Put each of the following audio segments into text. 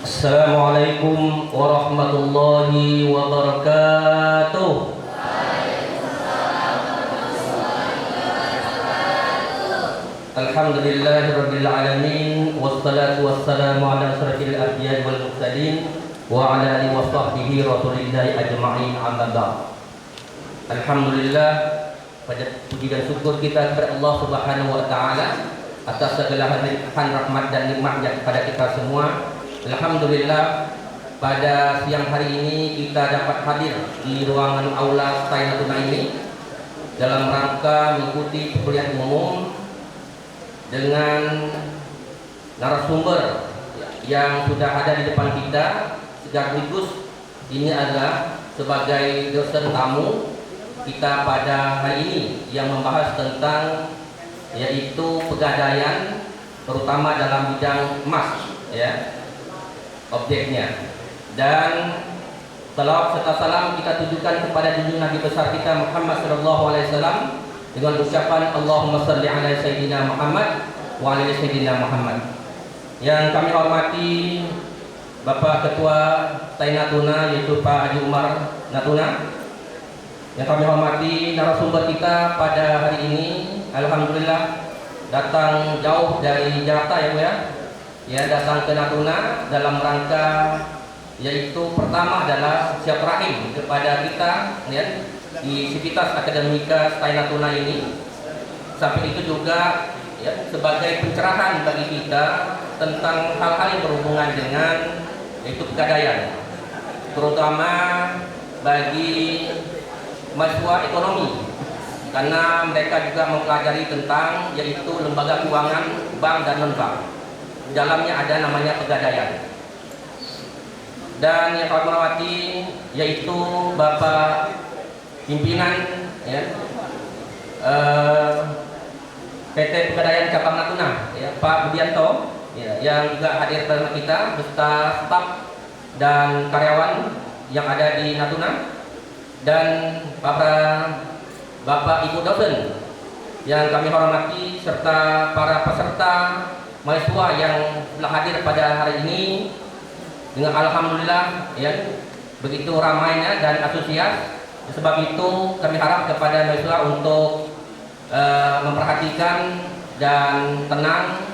Assalamualaikum warahmatullahi wabarakatuh. Alhamdulillahirabbil alamin wassalatu wassalamu ala asyrafil anbiya'i wal mursalin wa ala alihi washabbihi rasulillahi ajma'in amma ba'd. Alhamdulillah, pada puji dan syukur kita kepada Allah Subhanahu wa taala atas segala limpahan rahmat dan nikmatnya kepada kita semua. Alhamdulillah, pada siang hari ini kita dapat hadir di ruangan aula Stay Natuna ini dalam rangka mengikuti perkuliahan umum dengan narasumber yang sudah ada di depan kita. Sekaligus ini adalah sebagai dosen tamu kita pada hari ini yang membahas tentang yaitu pegadaian, terutama dalam bidang emas, ya, objeknya. Dan salawat serta salam kita tujukan kepada junjungan Nabi besar kita Muhammad sallallahu alaihi wasallam dengan ucapan Allahumma shalli ala sayyidina Muhammad wa ala sayyidina Muhammad. Yang kami hormati Bapak Ketua Stay Natuna yaitu Pak Haji Umar Natuna. Yang kami hormati narasumber kita pada hari ini, alhamdulillah datang jauh dari Jakarta ya Bu ya. Ya, datang ke Natuna dalam rangka yaitu pertama adalah silaturahim kepada kita ya di Sivitas Akademika Stay Natuna ini. Sampai itu juga ya sebagai pencerahan bagi kita tentang hal-hal yang berhubungan dengan yaitu pegadaian, terutama bagi mahasiswa ekonomi, karena mereka juga mempelajari tentang yaitu lembaga keuangan, bank dan non-bank. Di dalamnya ada namanya pegadaian. Dan yang kami hormati yaitu Bapak Pimpinan ya, PT Pegadaian Cabang Natuna ya, Pak Budianto ya, yang juga hadir bersama kita beserta staf dan karyawan yang ada di Natuna, dan Bapak Ibu dosen yang kami hormati serta para peserta mahasiswa yang telah hadir pada hari ini dengan alhamdulillah ya begitu ramainya dan antusias. Sebab itu kami harap kepada mahasiswa untuk memperhatikan dan tenang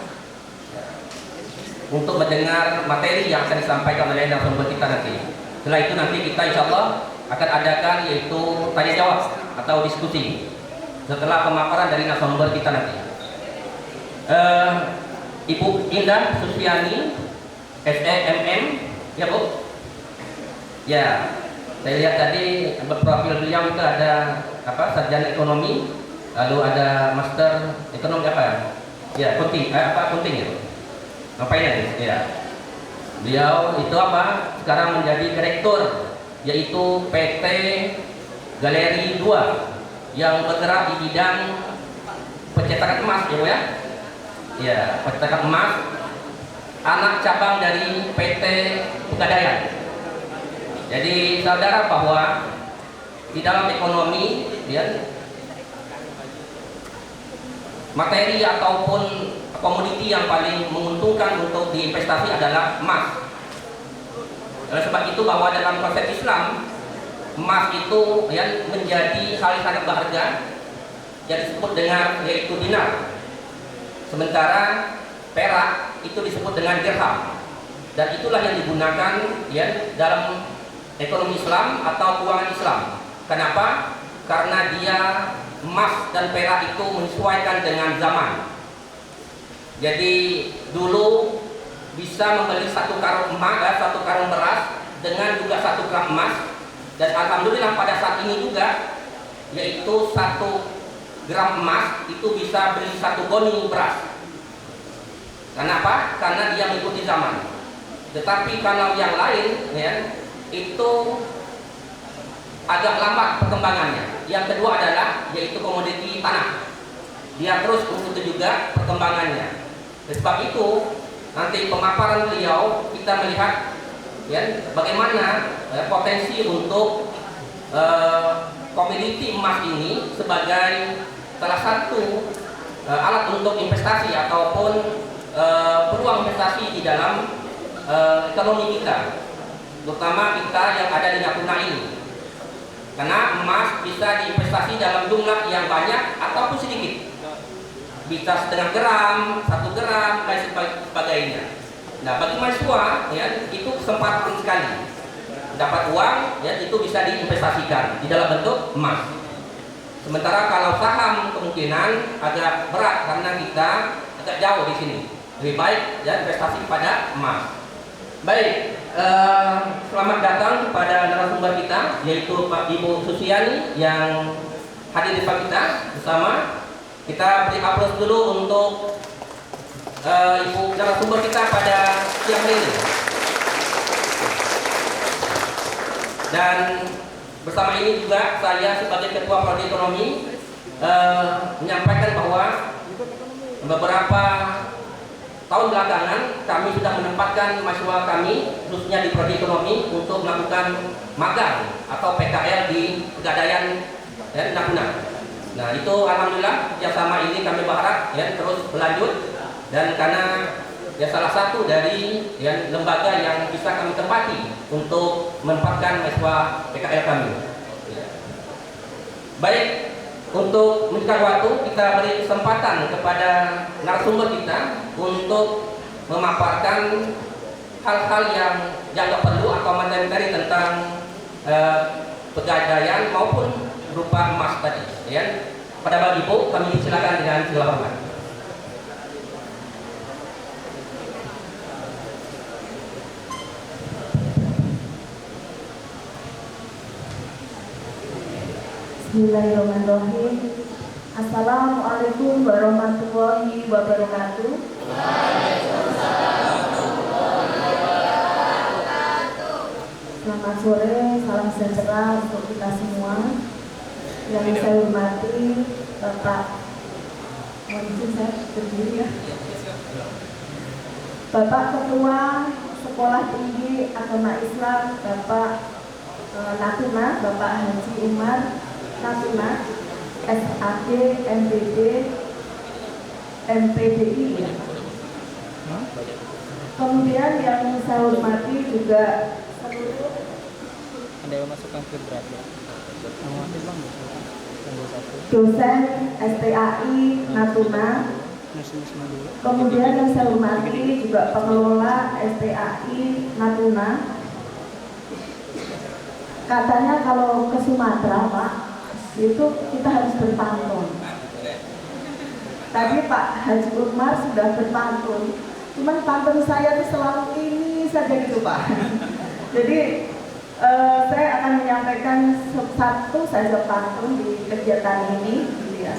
untuk mendengar materi yang akan disampaikan oleh narasumber kita nanti. Setelah itu nanti kita insya Allah akan adakan yaitu tanya jawab atau diskusi setelah pemaparan dari narasumber kita nanti. Ibu Indah Susiani SEMM ya Bu ya, saya lihat tadi profil beliau itu ada sarjana ekonomi, lalu ada master ekonomi ya kunting kunting ya ngapain ya, beliau itu sekarang menjadi direktur yaitu PT Galeri 2 yang bergerak di bidang pencetakan emas ya Bu ya. Ya, pencetakan emas, anak cabang dari PT Pegadaian. Jadi saudara bahwa di dalam ekonomi ya, materi ataupun komoditi yang paling menguntungkan untuk diinvestasi adalah emas. Oleh sebab itu bahwa dalam konsep Islam emas itu ya menjadi hal yang sangat berharga yang disebut dengan yaitu dinar. Sementara perak itu disebut dengan dirham, dan itulah yang digunakan ya dalam ekonomi Islam atau keuangan Islam. Kenapa? Karena dia emas dan perak itu menyesuaikan dengan zaman. Jadi dulu bisa membeli satu karung emas, satu karung beras dengan juga 1 gram emas, dan alhamdulillah pada saat ini juga yaitu 1 gram emas itu bisa beli 1 goni beras. Kenapa? Karena dia mengikuti zaman. Tetapi kalau yang lain ya itu agak lambat perkembangannya. Yang kedua adalah yaitu komoditi tanah, dia terus mengikuti juga perkembangannya. Sebab itu nanti pemaparan beliau kita melihat ya bagaimana potensi untuk komoditi emas ini sebagai salah satu alat untuk investasi ataupun peluang investasi di dalam ekonomi kita, terutama kita yang ada di Natuna ini. Karena emas bisa diinvestasi dalam jumlah yang banyak ataupun sedikit, bisa setengah gram, 1 gram, dan sebagainya. Nah, bagi mahasiswa ya, itu kesempatan sekali dapat uang ya, itu bisa diinvestasikan di dalam bentuk emas. Sementara kalau saham kemungkinan agak berat karena kita agak jauh di sini. Lebih baik ya investasi pada emas. Baik, selamat datang kepada narasumber kita, yaitu Pak Ibu Susiani yang hadir di kita bersama. Kita beri aplaus dulu untuk Ibu narasumber kita pada siang hari ini. Dan bersama ini juga saya sebagai Ketua Prodi Ekonomi menyampaikan bahwa beberapa tahun belakangan kami sudah menempatkan mahasiswa kami khususnya di Prodi Ekonomi untuk melakukan magang atau PKL di Pegadaian dan Natuna. Nah, itu alhamdulillah kerjasama ini kami berharap ya terus berlanjut, dan karena ya salah satu dari ya, lembaga yang bisa kami tempati untuk menempatkan mahasiswa PKL kami. Baik, untuk menyingkat waktu, kita beri kesempatan kepada narasumber kita untuk memaparkan hal-hal yang dianggap perlu atau materi tentang pegadaian maupun berupa emas tadi. Ya. Pada Bapak Ibu, kami silakan dengan segala hormat. Bismillahirrahmanirrahim. Assalamualaikum warahmatullahi wabarakatuh. Selamat sore, salam sejahtera untuk kita semua. Yang saya hormati Bapak, mohon izin saya berdiri ya. Bapak Ketua Sekolah Tinggi Agama Islam Bapak Natuna, Bapak Haji Umar Natuna, SAD, MPD, MPDI ya. Kemudian yang saya hormati juga seluruh ada yang masukkan ke berapa? dosen STAI Natuna. Kemudian yang saya hormati juga pengelola STAI Natuna. Katanya kalau ke Sumatera Pak, itu kita harus berpantun. Tadi Pak Haji Umar sudah berpantun, cuman pantun saya itu selalu ini saja gitu Pak. Jadi saya akan menyampaikan satu saja pantun di kegiatan ini, gitu ya.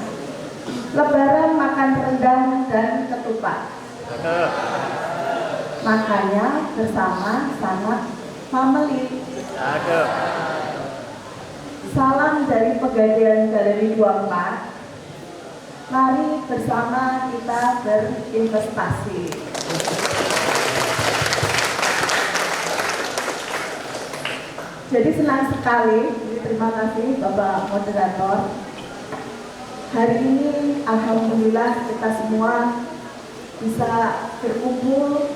Lebaran makan rendang dan ketupat, makannya bersama sangat family. Salam dari Pegadaian Galeri 24. Mari bersama kita berinvestasi. Jadi senang sekali, terima kasih Bapak Moderator. Hari ini alhamdulillah kita semua bisa berkumpul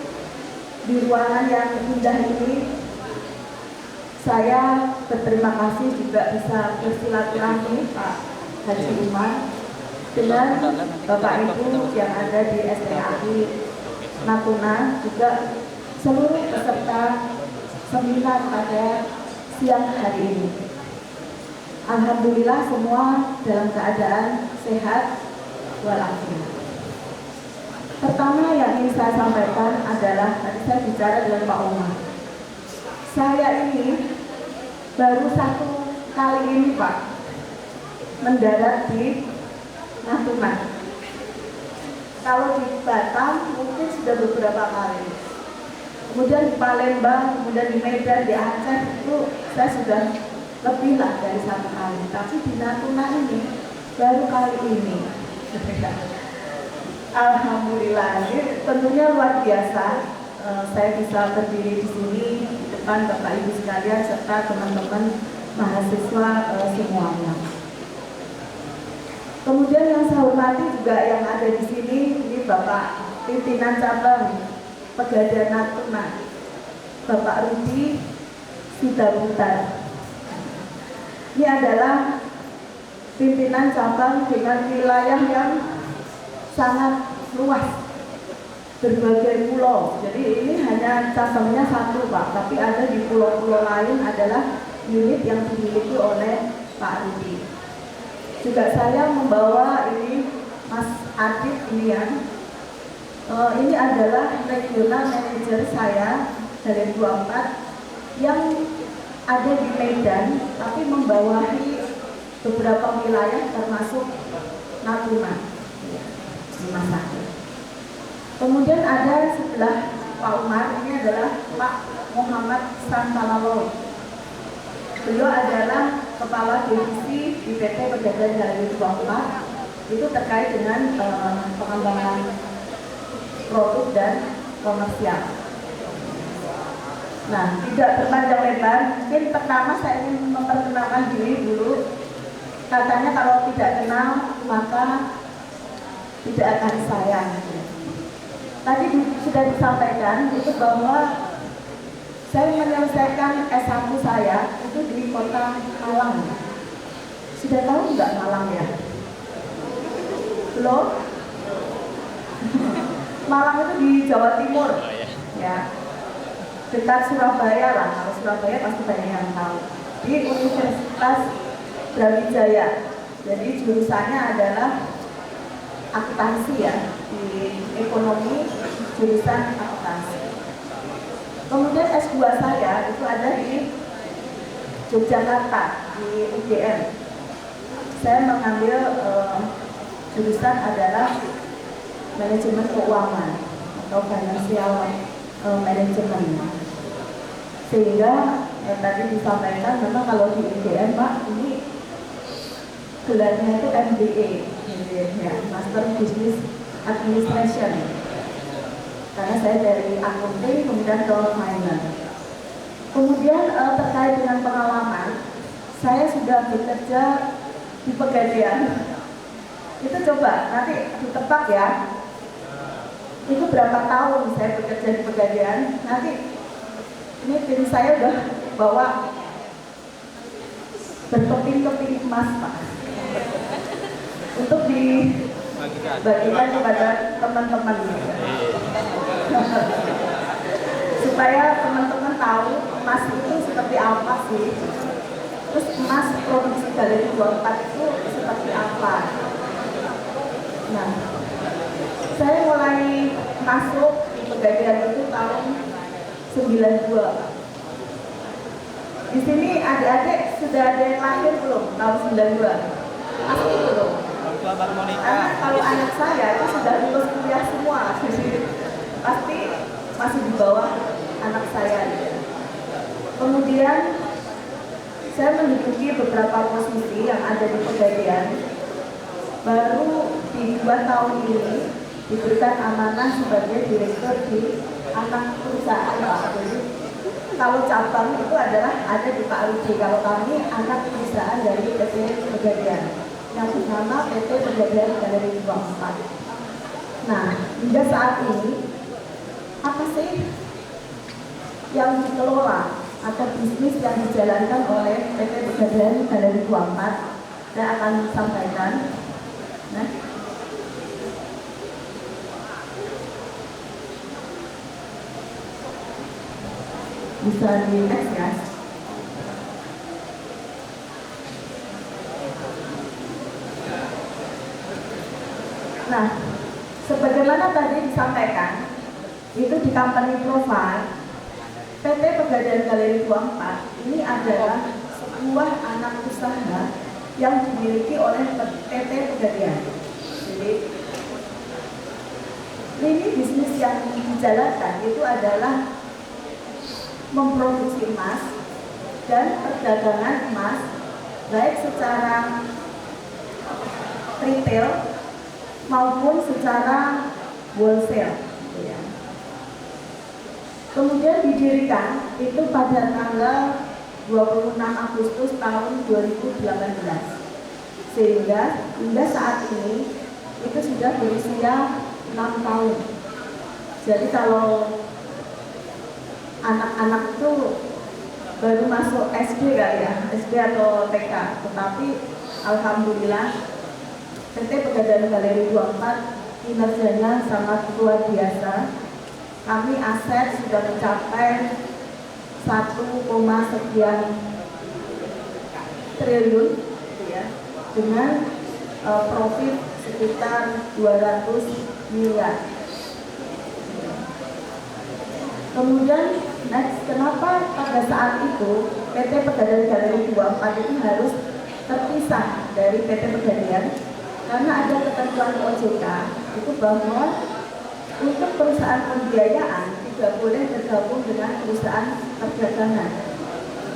di ruangan yang indah ini. Saya berterima kasih juga bisa bersilaturahmi Pak Haji Umar dengan Bapak Ibu yang ada di STAI Natuna, juga seluruh peserta seminar pada siang hari ini. Alhamdulillah semua dalam keadaan sehat walafiat. Pertama yang ingin saya sampaikan adalah, tadi saya bicara dengan Pak Umar. Saya ini baru 1 kali ini Pak mendarat di Natuna. Kalau di Batam mungkin sudah beberapa kali. Kemudian di Palembang, kemudian di Medan, di Aceh itu saya sudah lebih lah dari 1 kali. Tapi di Natuna ini baru kali ini. Alhamdulillah, ini tentunya luar biasa. Saya bisa berdiri di sini di depan Bapak Ibu sekalian serta teman-teman mahasiswa semuanya. Kemudian yang saya hormati juga yang ada di sini, ini Bapak pimpinan cabang Pegadaian Natuna. Bapak Rudi Sidabutar. Ini adalah pimpinan cabang dengan wilayah yang sangat luas, berbagai pulau. Jadi ini hanya cabangnya satu Pak, tapi ada di pulau-pulau lain adalah unit yang dimiliki oleh Pak Rudi. Juga saya membawa ini Mas Adit ini ya. Ini adalah regional manager saya dari 24 yang ada di Medan, tapi membawahi beberapa wilayah termasuk Natuna, rumah sakit. Kemudian ada sebelah Pak Umar, ini adalah Pak Muhammad Santalalo. Beliau adalah Kepala Divisi di PT Pegadaian Galeri 24, itu terkait dengan pengembangan produk dan komersial. Nah, tidak berpanjang lebar, mungkin pertama saya ingin memperkenalkan diri dulu. Katanya kalau tidak kenal maka tidak akan sayang. Tadi sudah disampaikan itu bahwa saya menyelesaikan S1 saya itu di kota Malang. Sudah tahu nggak Malang ya? Belum? Malang itu di Jawa Timur, ya, dekat Surabaya lah. Kalau Surabaya pasti banyak yang tahu. Di Universitas Brawijaya. Jadi jurusannya adalah akuntansi ya, di ekonomi jurusan akuntansi. Kemudian S2 saya itu ada di Yogyakarta di UGM. Saya mengambil jurusan adalah manajemen keuangan atau financial management. Sehingga tadi disampaikan memang kalau di UGM Pak ini gelarnya itu MBA, ya, Master Business Administration. Karena saya dari accounting kemudian ke finance. Kemudian terkait dengan pengalaman, saya sudah bekerja di Pegadaian. Itu coba nanti ditebak ya. Itu berapa tahun saya bekerja di Pegadaian? Nanti ini tim saya udah bawa berkeping-keping emas Pak, untuk dibagikan kepada teman-teman supaya teman-teman tahu emas itu seperti apa sih. Terus emas produksi Galeri 24 itu seperti apa. Nah, saya mulai masuk di Pegadaian itu tahun 92. Di sini adik-adik sudah ada yang lahir belum tahun 92? Pasti belum. Karena kalau anak saya itu sudah lulus kuliah semua, jadi pasti masih di bawah anak saya. Kemudian saya menduduki beberapa posisi yang ada di Pegadaian. Baru di 2 tahun ini diberikan amanah sebagai direktur di anak perusahaan Pak. Jadi kalau cabang itu adalah ada di Pak Rudi, kalau kami anak perusahaan dari PT Pegadaian yang bernama PT Pegadaian Galeri 24. Nah, hingga saat ini apa sih yang dikelola atau bisnis yang dijalankan oleh PT Pegadaian Galeri 24? Saya akan sampaikan. Nah, bisa di next ya. Nah, sebagaimana tadi disampaikan, itu di company profile PT Pegadaian Galeri 24 ini adalah sebuah anak usaha yang dimiliki oleh PT Pegadaian. Jadi ini bisnis yang dijalankan itu adalah memproduksi emas dan perdagangan emas baik secara retail maupun secara wholesale. Kemudian didirikan itu pada tanggal 26 Agustus tahun 2018, sehingga hingga saat ini itu sudah berusia 6 tahun. Jadi kalau anak-anak tuh baru masuk SD kali ya, SD atau TK, tetapi alhamdulillah PT Pegadaian Galeri 24 kinerjanya sangat luar biasa. Kami aset sudah mencapai 1, sekian triliun gitu ya, dengan profit sekitar 200 miliar. Kemudian next, kenapa pada saat itu PT Pegadaian Galeri 24 itu harus terpisah dari PT Pegadaian? Karena ada ketentuan OJK itu bahwa untuk perusahaan pembiayaan tidak boleh tergabung dengan perusahaan perdagangan.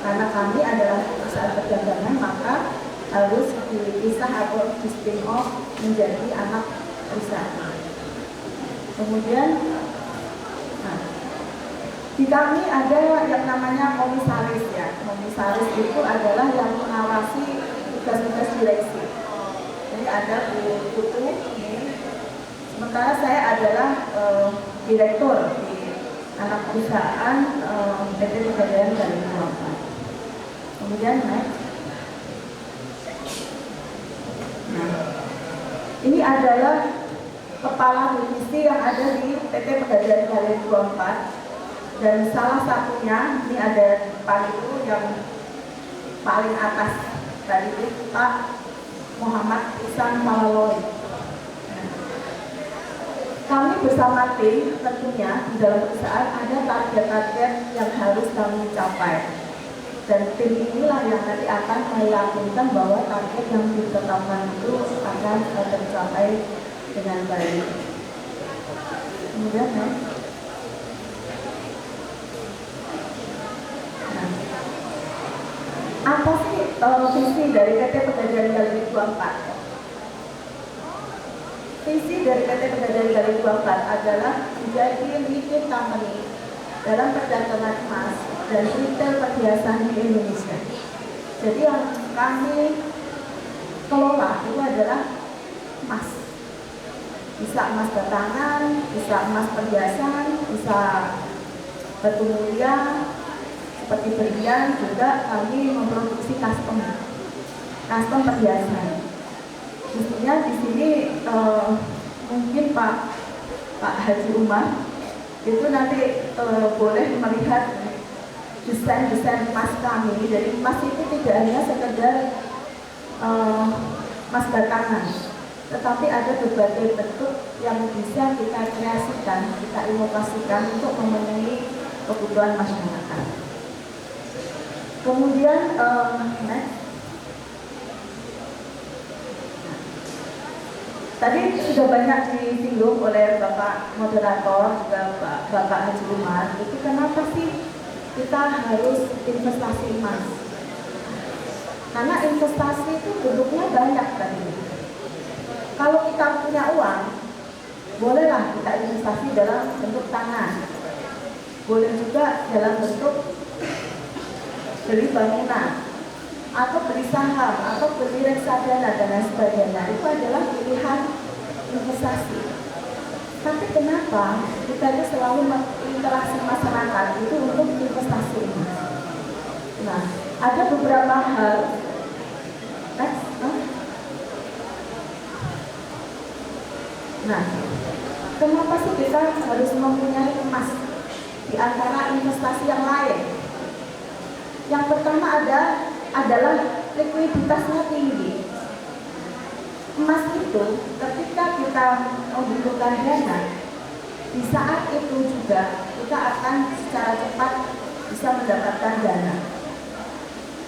Karena kami adalah perusahaan perdagangan, maka harus dipisah atau di spin off menjadi anak perusahaan. Kemudian di kami ada yang namanya komisaris ya. Komisaris itu adalah yang mengawasi tugas-tugas direksi. Jadi ada Bu Putu ini. Sementara saya adalah direktur di anak perusahaan PT Pegadaian Galeri 24. Kemudian next. Ini adalah kepala divisi yang ada di PT Pegadaian Galeri 24. Dan salah satunya, ini ada Pak itu yang paling atas tadi itu Pak Muhammad Ihsan Malaloi. Kami bersama tim tentunya di dalam perusahaan ada target-target yang harus kami capai. Dan tim inilah yang nanti akan meyakinkan bahwa target yang ditetapkan itu akan tercapai dengan baik. Kemudian apa sih visi dari PT Pegadaian Galeri 24? Visi dari PT Pegadaian Galeri 24 adalah menjadi leading company dalam perdagangan emas dan retail perhiasan di Indonesia. Jadi yang kami kelola itu adalah emas. Bisa emas batangan, bisa emas perhiasan, bisa batu mulia, seperti berlian. Juga kami memproduksi custom perhiasan. Mestinya di sini mungkin Pak Haji Umar itu nanti boleh melihat desain-desain emas kami. Jadi emas itu tidak hanya sekedar emas batangan, tetapi ada berbagai bentuk yang bisa kita kreasikan, kita inovasikan untuk memenuhi kebutuhan masyarakat. Kemudian next. Tadi sudah banyak disinggung oleh Bapak Moderator, juga Bapak Haji Umar. Itu kenapa sih kita harus investasi emas? Karena investasi itu bentuknya banyak tadi. Kalau kita punya uang, bolehlah kita investasi dalam bentuk tanah. Boleh juga dalam bentuk beli bangunan, atau beli saham, atau beli reksadana dan lain sebagainya. Itu adalah pilihan investasi. Tapi kenapa kita itu selalu menginteraksi masyarakat itu untuk investasi ini? Nah, ada beberapa hal. Nah, kenapa sih kita harus mempunyai emas di antara investasi yang lain? Yang pertama adalah likuiditasnya tinggi. Emas itu ketika kita membutuhkan dana, di saat itu juga kita akan secara cepat bisa mendapatkan dana.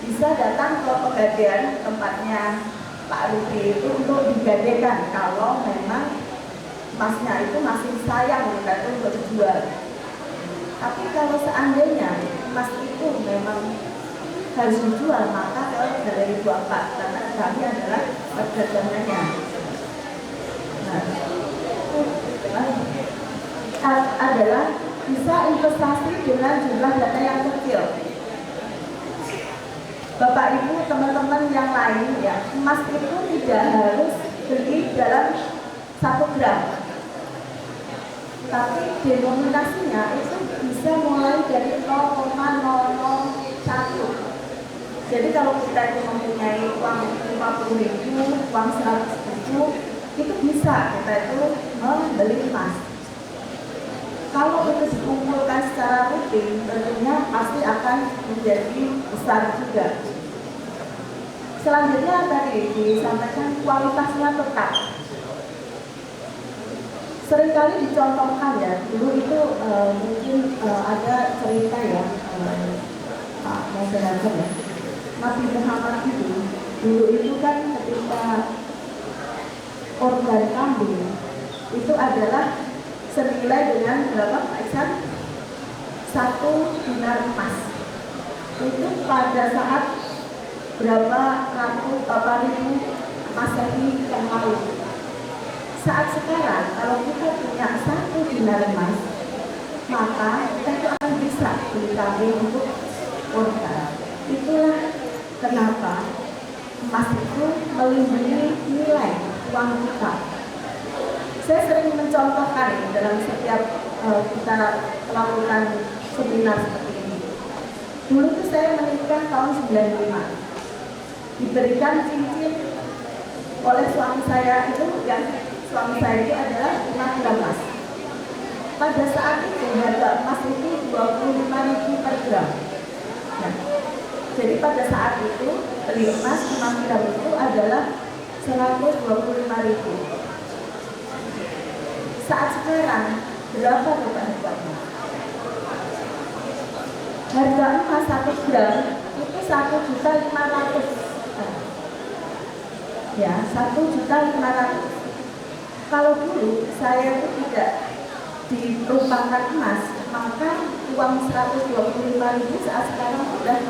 Bisa datang ke Pegadaian, tempatnya Pak Rudi itu untuk digadekan kalau memang emasnya itu masih sayang kita itu untuk dijual. Tapi kalau seandainya emas itu memang harus dijual, maka ke Galeri 24 karena kami adalah perdagangannya. Adalah bisa investasi dengan jumlah dana yang kecil. Bapak Ibu, teman-teman yang lain ya, emas itu tidak harus beli dalam 1 gram, tapi denominasinya itu bisa bisa mulai dari 0,001. Jadi kalau kita itu mempunyai uang 50.000, uang 100.000, itu bisa kita itu membeli emas. Kalau itu dikumpulkan secara rutin, tentunya pasti akan menjadi besar juga. Selanjutnya tadi disampaikan kualitasnya tetap. Seringkali dicontohkan ya, dulu itu mungkin ada cerita ya, Pak Moderator ya, Nabi Muhammad itu dulu itu kan ketika organ kambing itu adalah senilai dengan berapa Pak Iksan? 1 dinar emas. Itu pada saat berapa ribu Masehi yang lalu. Saat sekarang kalau kita punya 1 dinar emas, maka kita itu akan bisa beli kambing untuk organ. Itulah kenapa emas itu melindungi nilai uang kita. Saya sering mencontohkan dalam setiap kita melakukan seminar seperti ini. Dulu itu saya menikah tahun 95. Diberikan cincin oleh suami saya itu, yang suami saya itu adalah 5 gram emas. Pada saat itu harga emas itu 25.000 per gram. Nah, jadi pada saat itu beli emas 5 gram itu adalah 125.000. Saat sekarang berapa coba harga emas? Harga emas 1 gram itu 1.500.000. Ya, 1.500.000. Kalau dulu saya itu tidak dirupakan emas, maka uang 125.000 saat sekarang sudah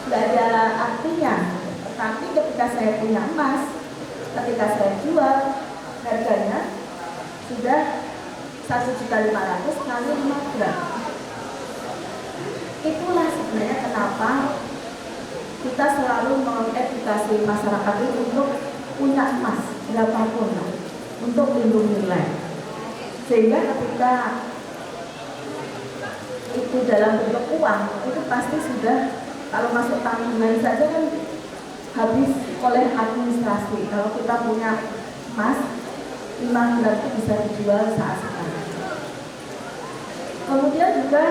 tidak ada artinya. Tapi ketika saya punya emas, ketika saya jual, harganya sudah 1.500.000 kali 5 gram. Itulah sebenarnya kenapa kita selalu mengedukasi masyarakat itu untuk punya emas berapapun, untuk lindung nilai. Sehingga ketika itu dalam bentuk uang, itu pasti sudah, kalau masuk tanggungan saja kan habis oleh administrasi. Kalau kita punya emas 5 gram itu bisa dijual saat sekarang. Kemudian juga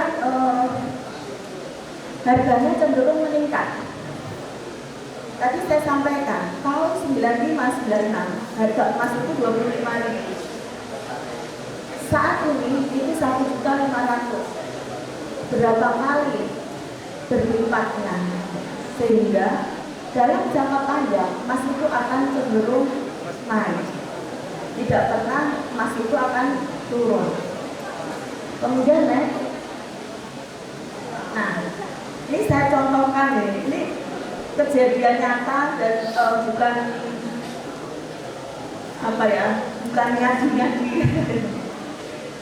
harganya cenderung meningkat. Tadi saya sampaikan, tahun 95-96 harga emas itu 25.000. Saat ini 1.500.000. Berapa kali berlipatnya? Sehingga dalam jangka panjang emas itu akan cenderung naik. Tidak pernah emas itu akan turun. Kemudian nah, ini saya contohkan nih. Ini kejadian nyata dan bukan apa ya, bukan ngaji-ngaji.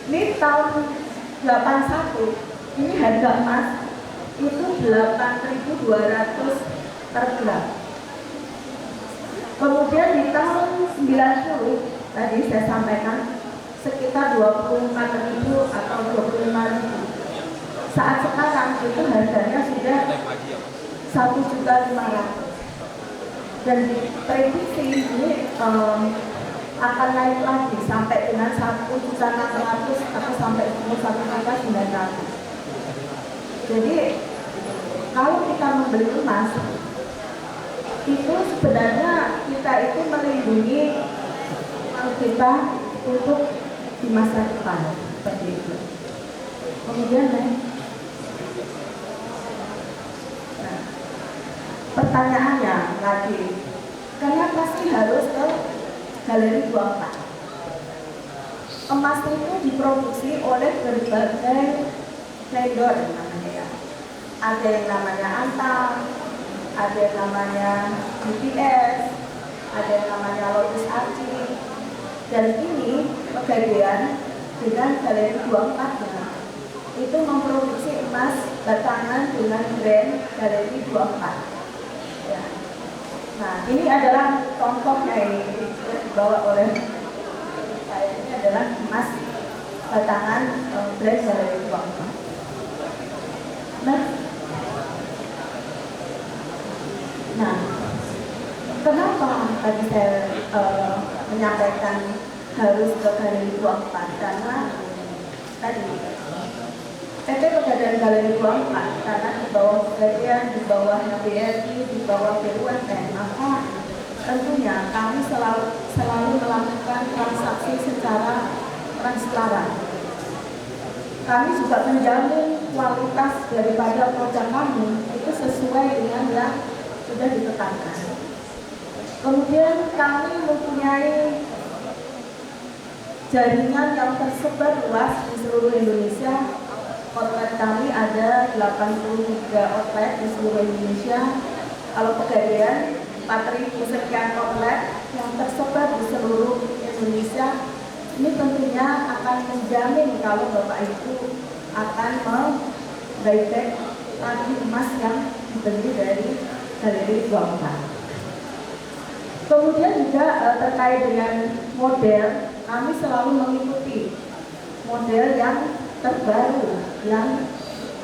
Ini tahun 81, ini harga emas itu 8.200 per gram. Kemudian di tahun 90, tadi saya sampaikan sekitar 24.000 atau 25.000. Saat sekarang itu harganya sudah 1.500.000. Dan diprediksi ini akan naik lagi sampai dengan 1.600.000 atau sampai 1.900.000. Jadi kalau kita membeli emas itu sebenarnya kita itu melindungi kita untuk di masa depan, seperti itu. Kemudian pertanyaannya lagi, kenapa sih harus ke Galeri 24? Emas itu diproduksi oleh berbagai vendor namanya ya. Ada yang namanya Antam, ada yang namanya UPS, ada yang namanya Lotus Archie, dan ini pegadaian dengan Galeri 24 itu memproduksi emas batangan dengan brand Galeri 24. Ya. Nah, ini adalah contohnya, ini dibawa oleh saya. Ini adalah emas batangan brand Galeri 24. tadi saya menyampaikan harus ke Galeri 24 karena tadi PT Pegadaian Galeri 24 karena di bawah Pegadaian, di bawah BRI, di bawah BUMN, maka tentunya kami selalu melakukan transaksi secara transparan. Kami juga menjamin kualitas daripada produk kami itu sesuai dengan yang sudah ditetapkan. Kemudian kami mempunyai jaringan yang tersebar luas di seluruh Indonesia. Outlet kami ada 83 outlet di seluruh Indonesia. Kalau Pegadaian 4.000 sekian outlet yang tersebar di seluruh Indonesia. Ini tentunya akan menjamin kalau Bapak Ibu akan membuyback lagi emas yang dibeli dari Galeri 24. Kemudian juga terkait dengan model, kami selalu mengikuti model yang terbaru yang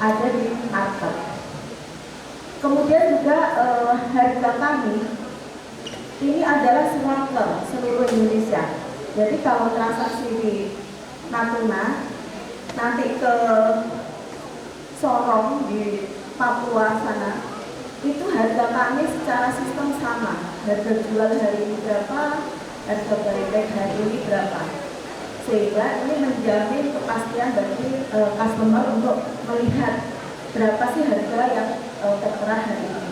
ada di market. Kemudian juga harga kami ini adalah seragam seluruh Indonesia. Jadi kalau transaksi di Natuna, nanti ke Sorong di Papua sana, itu harga kami secara sistem sama. Harga jual hari ini berapa, harga buyback hari ini berapa. Sehingga ini menjamin kepastian bagi customer untuk melihat berapa sih harga yang tertera hari ini.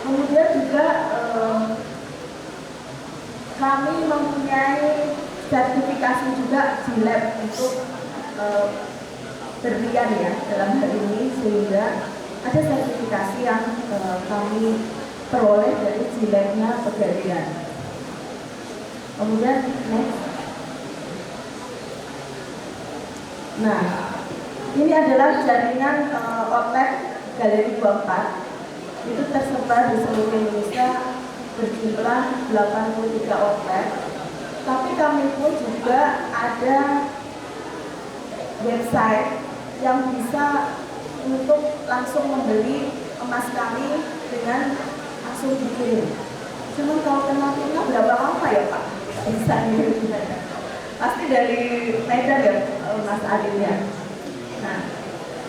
Kemudian juga kami mempunyai sertifikasi juga JILEB untuk berlian ya dalam hal ini, sehingga ada sertifikasi yang kami peroleh dari JILEB-nya Pegadaian. Kemudian next. Nah, ini adalah jaringan outlet Galeri 24. Itu tersebar di seluruh Indonesia berjumlah 83 outlet. Tapi kami pun juga ada website yang bisa untuk langsung membeli emas kami dengan langsung dikirim. Cuma kalau kenal berapa lama ya Pak? Bisa nih. Pasti dari Medan ya Mas Adil ya. Nah,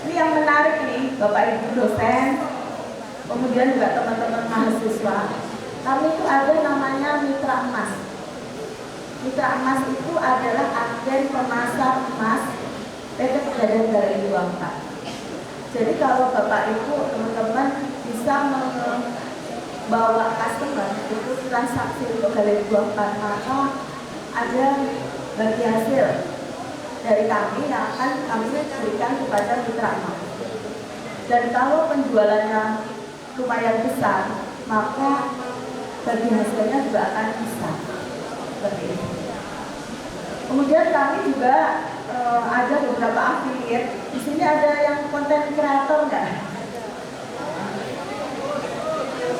ini yang menarik nih Bapak Ibu dosen, kemudian juga teman-teman mahasiswa. Kami itu ada namanya Mitra Emas. Mitra Emas itu adalah agen pemasar emas PT Pegadaian Galeri 24. Jadi kalau Bapak Ibu teman-teman bisa membawa customer itu transaksi untuk Galeri 24, maka ada bagi hasil dari kami yang akan kami berikan kepada Mitra Emas. Dan kalau penjualannya lumayan besar, maka bagi hasilnya juga akan bisa seperti ini. Kemudian kami juga ada beberapa affiliate. Di sini ada yang konten kreator nggak?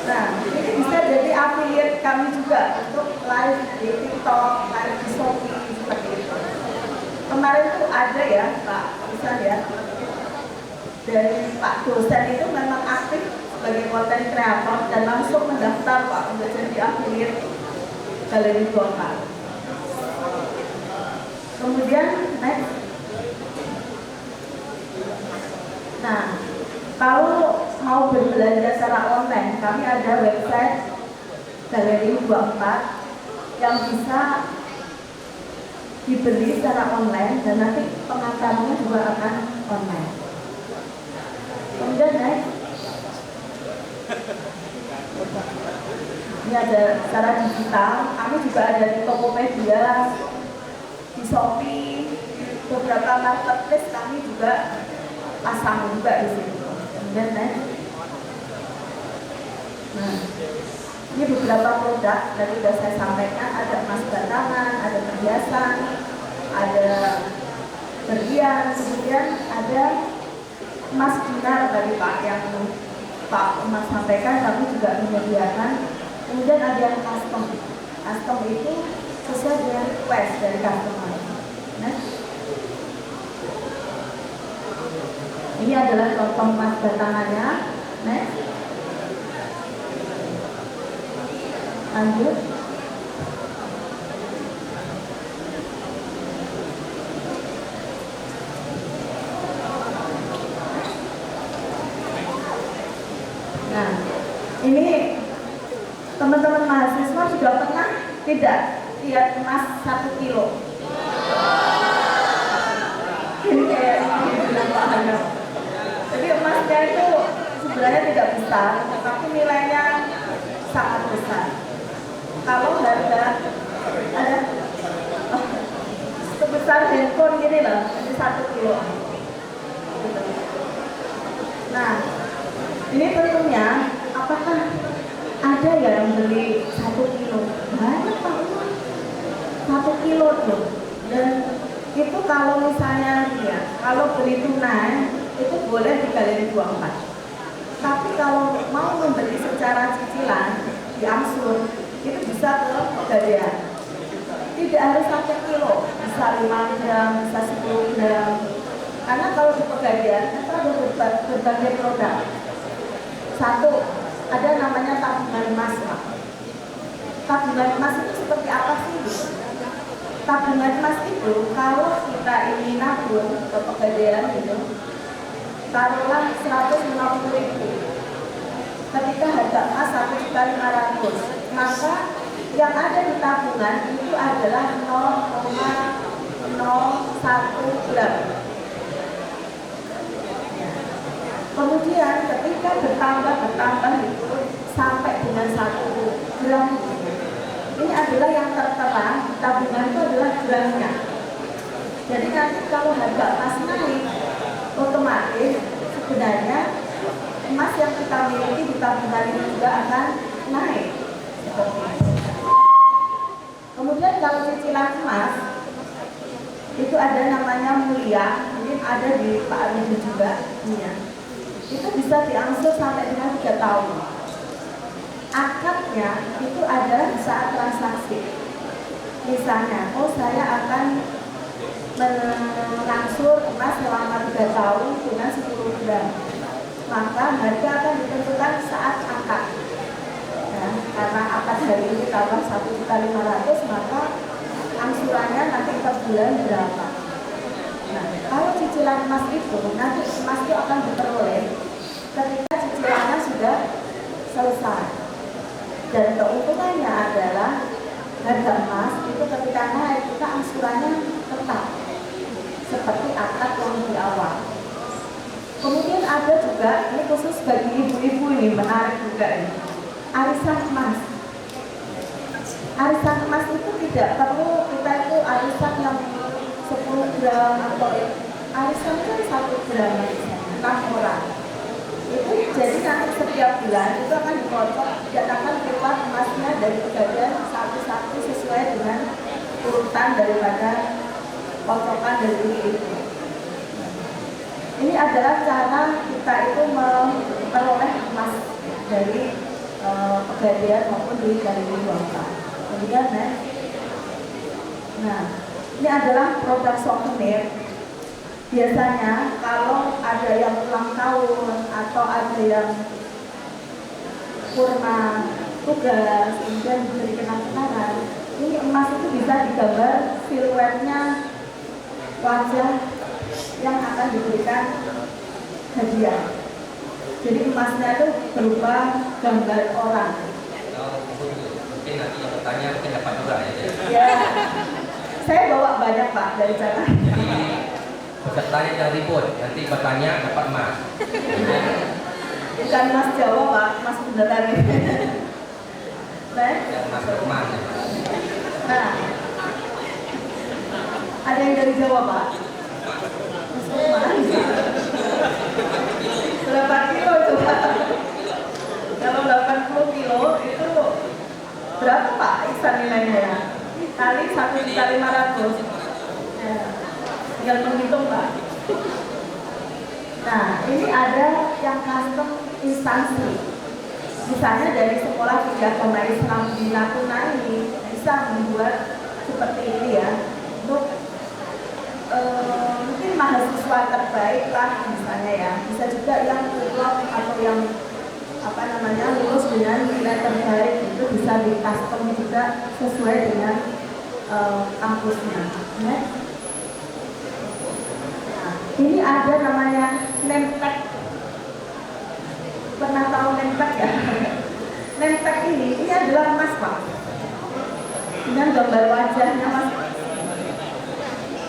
Nah, ini bisa jadi affiliate kami juga untuk live di TikTok, live di Shopee seperti itu. Kemarin tuh ada ya Pak Ustaz ya, dari Pak dosen itu memang aktif sebagai konten kreator dan langsung mendaftar Pak untuk jadi affiliate Galeri 24. Kemudian next. Nah, kalau mau berbelanja secara online, kami ada website Galeri 24 yang bisa dibeli secara online dan nanti pengantarnya juga akan online. Kemudian next. Ini ada secara digital, kami juga ada di Tokopedia, di Shopee, beberapa marketplace kami juga pasang juga di sini. Kemudian next. Nah, ini beberapa produk tadi sudah saya sampaikan, ada emas batangan, ada perhiasan, ada berlian, kemudian ada emas dinar tadi Pak yang Pak Mas sampaikan, kami juga menyediakan. Kemudian ada yang custom. Custom itu sesuai dengan request dari customer. Nah, ini adalah contoh emas batangannya. Next. Lanjut. Ini teman-teman mahasiswa sudah pernah tidak lihat emas 1 kilo? Ini kayak ini bilang Pak Hanif. Jadi emasnya itu sebenarnya tidak besar, tapi nilainya sangat besar. Kalau harga ada sebesar handphone gini loh, ini 1 kilo. Nah, ini tentunya apakah ada yang beli 1 kilo? Banyak Pak, 1 kilo tuh. Dan itu kalau misalnya ya, kalau beli tunai itu boleh dikali 24. Tapi kalau mau membeli secara cicilan, diangsur, itu bisa ke pegadaian. Tidak harus 1 kilo, bisa 5 gram, bisa 10 gram. Karena kalau di pegadaian itu ada berbagai produk. Satu, ada namanya tabungan emas, Pak. Tabungan emas itu seperti apa sih? Tabungan emas itu kalau kita ingin nabung ke pegadaian gitu, taruhlah 150.000. Ketika harga emas 1.500.000, maka yang ada di tabungan itu adalah 0,01 gram. Kemudian ketika bertambah itu sampai dengan 1 gram, ini adalah yang tertera di tabungan itu adalah gramnya. Jadi nanti kalau harga emas naik, otomatis sebenarnya emas yang kita miliki di tabungan ini juga akan naik. Kemudian kalau cicilan emas itu ada namanya mulia, mungkin ada di Pak Arwin juga, ya. Itu bisa diangsur sampai dengan 3 tahun. Akadnya itu adalah di saat transaksi. Misalnya, saya akan mengangsur emas selama 3 tahun dengan 10 gram. Maka harga akan ditentukan saat akad. Ya, karena akad hari ini tambah 1.500.000, maka angsurannya nanti per bulan berapa. Nah, kalau cicilan emas itu, nanti emas itu akan diperoleh ketika cicilannya sudah selesai. Dan keuntungannya adalah harga emas itu ketika naik, kita angsurannya tetap seperti akad yang di awal. Kemudian ada juga, ini khusus bagi ibu-ibu ini, menarik juga ini, arisan emas. Arisan emas itu tidak perlu kita itu arisan yang 10 gram atau arisan itu 1 gram misalnya, 6 orang. Itu jadi nanti setiap bulan itu akan dipotong dan akan keluar emasnya dari pegadaian satu-satu sesuai dengan urutan daripada potongan dari itu. Ini adalah cara kita itu memperoleh emas dari pegadaian maupun dari uang. Kemudian nah, ini adalah produk souvenir. Biasanya kalau ada yang ulang tahun atau ada yang purna tugas, kemudian diberi kenang-kenangan, ini emas itu bisa digambar siluetnya wajah yang akan diberikan hadiah. Jadi emasnya itu berupa gambar orang. Mungkin nanti yang bertanya mungkin dapat juga ya. Ya, saya bawa banyak Pak dari sana. Jadi pesertanya jangan ribut, nanti bertanya dapat emas. Bukan emas Jawa Pak, emas beneran ini. Yang emas emas. Nah, ada yang dari Jawa Pak? Berapa kilo coba? Kalau 80 kilo itu berapa Pak Iksan nilainya ya? Kali 1.500.000. Tinggal menghitung Pak. Nah, ini ada yang custom instansi. Misalnya dari sekolah agama Islam di Natuna ini bisa membuat seperti ini ya. Untuk mungkin mahasiswa terbaik lah misalnya ya. Bisa juga yang lulus atau yang lulus dengan nilai terbaik itu bisa di custom juga sesuai dengan kampusnya. Ya. Ini ada namanya name tag. Pernah tahu name tag ya? Nempel ini adalah emas Pak, dengan gambar wajahnya Mas.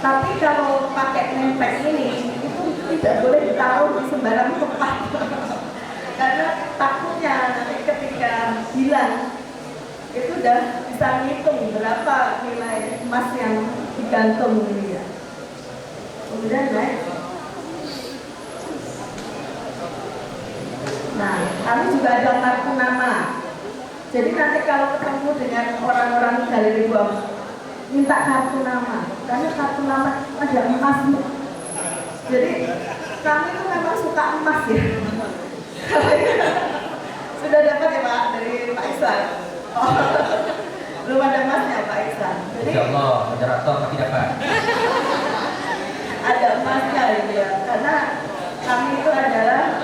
Tapi kalau pakai nempel ini itu tidak boleh ditaruh di sembarang tempat karena takutnya nanti ketika hilang itu udah bisa ngitung berapa nilai emas yang digantung ini ya. Kemudian naik. Nah, kami juga ada kartu nama. Jadi nanti kalau ketemu dengan orang-orang galeri buang, minta kartu nama, karena kartu nama ada emasnya. Jadi kami itu memang suka emas ya. Sudah dapat ya Pak dari Pak Iksan? Oh, belum ada emasnya Pak Iksan. Jadi Insya Allah moderator pasti dapat. ada emasnya gitu ya, karena kami itu adalah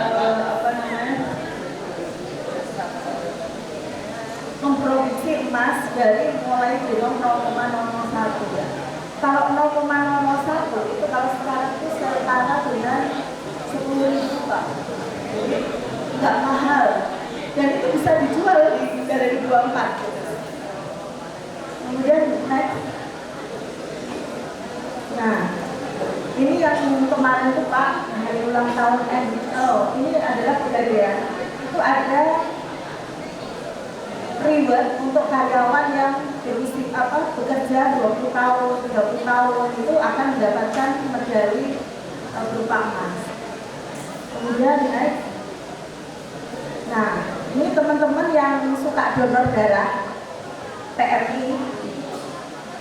memproduksi emas dari mulai dengan 0,001 ya. Kalau 0,001 itu kalau sekarang itu setara dengan 10.000 Pak. Jadi nggak mahal dan itu bisa dijual di Galeri 24. Kemudian next. Nah, ini yang kemarin itu Pak, hari ulang tahun ini adalah kejadian. Itu ada reward untuk karyawan yang bekerja 20 tahun, 30 tahun itu akan mendapatkan medali berupa emas. Kemudian naik. Nah, ini teman-teman yang suka donor darah TRI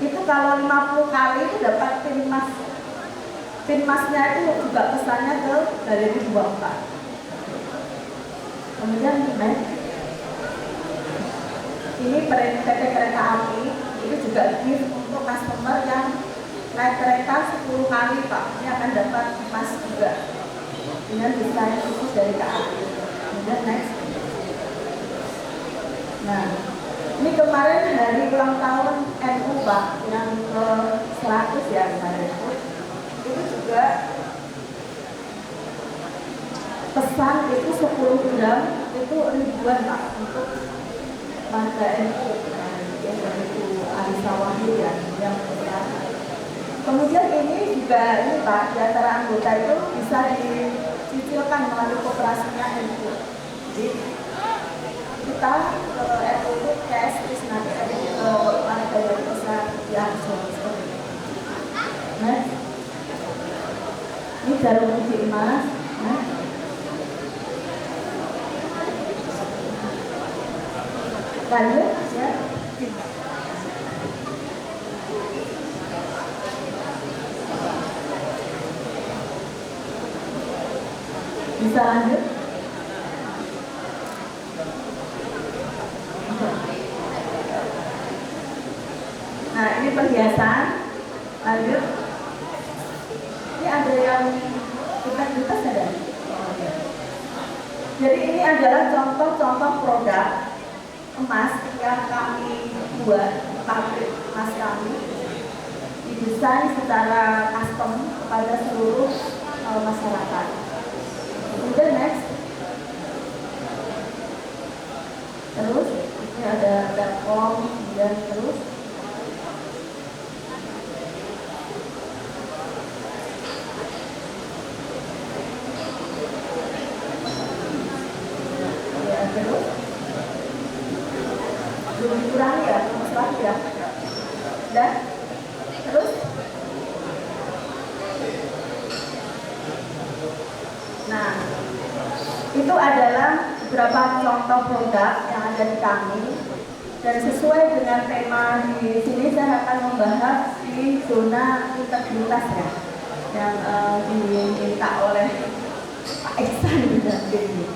itu kalau 50 kali itu dapat pin emas. Pin emasnya itu juga pesannya ke Galeri 24. Kemudian naik. Ini PT Kereta Api itu juga gift untuk customer yang naik kereta 10 kali Pak. Ini akan dapat emas juga dengan desain khusus dari KAI. Kemudian next. Nah, ini kemarin hari ulang tahun NU Pak yang ke 100 ya kemarin. Itu juga pesan itu 10 gram itu ribuan Pak untuk warga NU yang itu Alisa Wahyu ya yang besar. Kemudian ini juga ini Pak di antara anggota itu bisa dicicilkan melalui koperasinya NU. Jadi kita ke NU itu cash terus nanti ada ke warga yang besar langsung seperti itu. Nah, ini jarum uji emas. Nah, lanjut ya. Bisa lanjut. Nah, ini perhiasan. Lanjut. Ini ada yang kita ada. Jadi ini adalah contoh-contoh produk emas yang kami buat pabrik emas kami didesain secara custom kepada seluruh masyarakat. Kemudian next, terus ini ada Telkom dan terus ya terus belum dikurangi ya, terus lagi ya. Dan terus nah, itu adalah beberapa contoh produk yang ada di kami dan sesuai dengan tema di sini saya akan membahas di zona integritas ya yang diminta oleh Pak Iksan dan ini.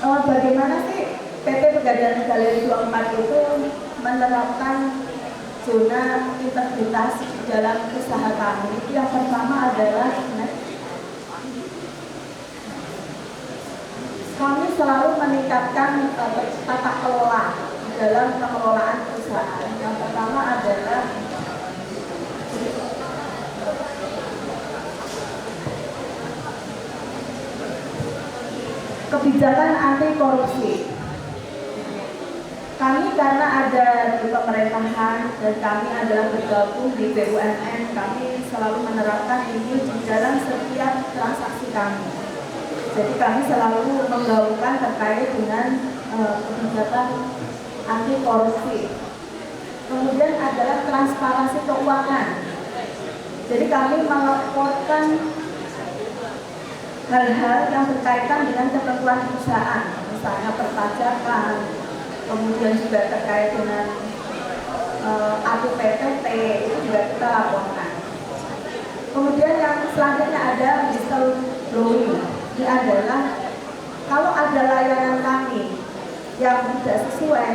Bagaimana sih PT Pegadaian Galeri 24 itu menerapkan zona integritas dalam usaha kami? Yang pertama adalah kami selalu meningkatkan tata kelola dalam pengelolaan perusahaan. Yang pertama adalah kebijakan anti korupsi. Kami karena ada di pemerintahan dan kami adalah bergabung di BUMN, kami selalu menerapkan ini di dalam setiap transaksi kami. Jadi kami selalu menggaungkan terkait dengan kebijakan anti korupsi. Kemudian adalah transparansi keuangan. Jadi kami melaporkan hal-hal yang berkaitan dengan ketentuan perusahaan, misalnya perpajakan, kemudian juga terkait dengan APPT itu juga kita laporkan. Kemudian yang selanjutnya ada whistleblowing. Ini adalah kalau ada layanan kami yang tidak sesuai,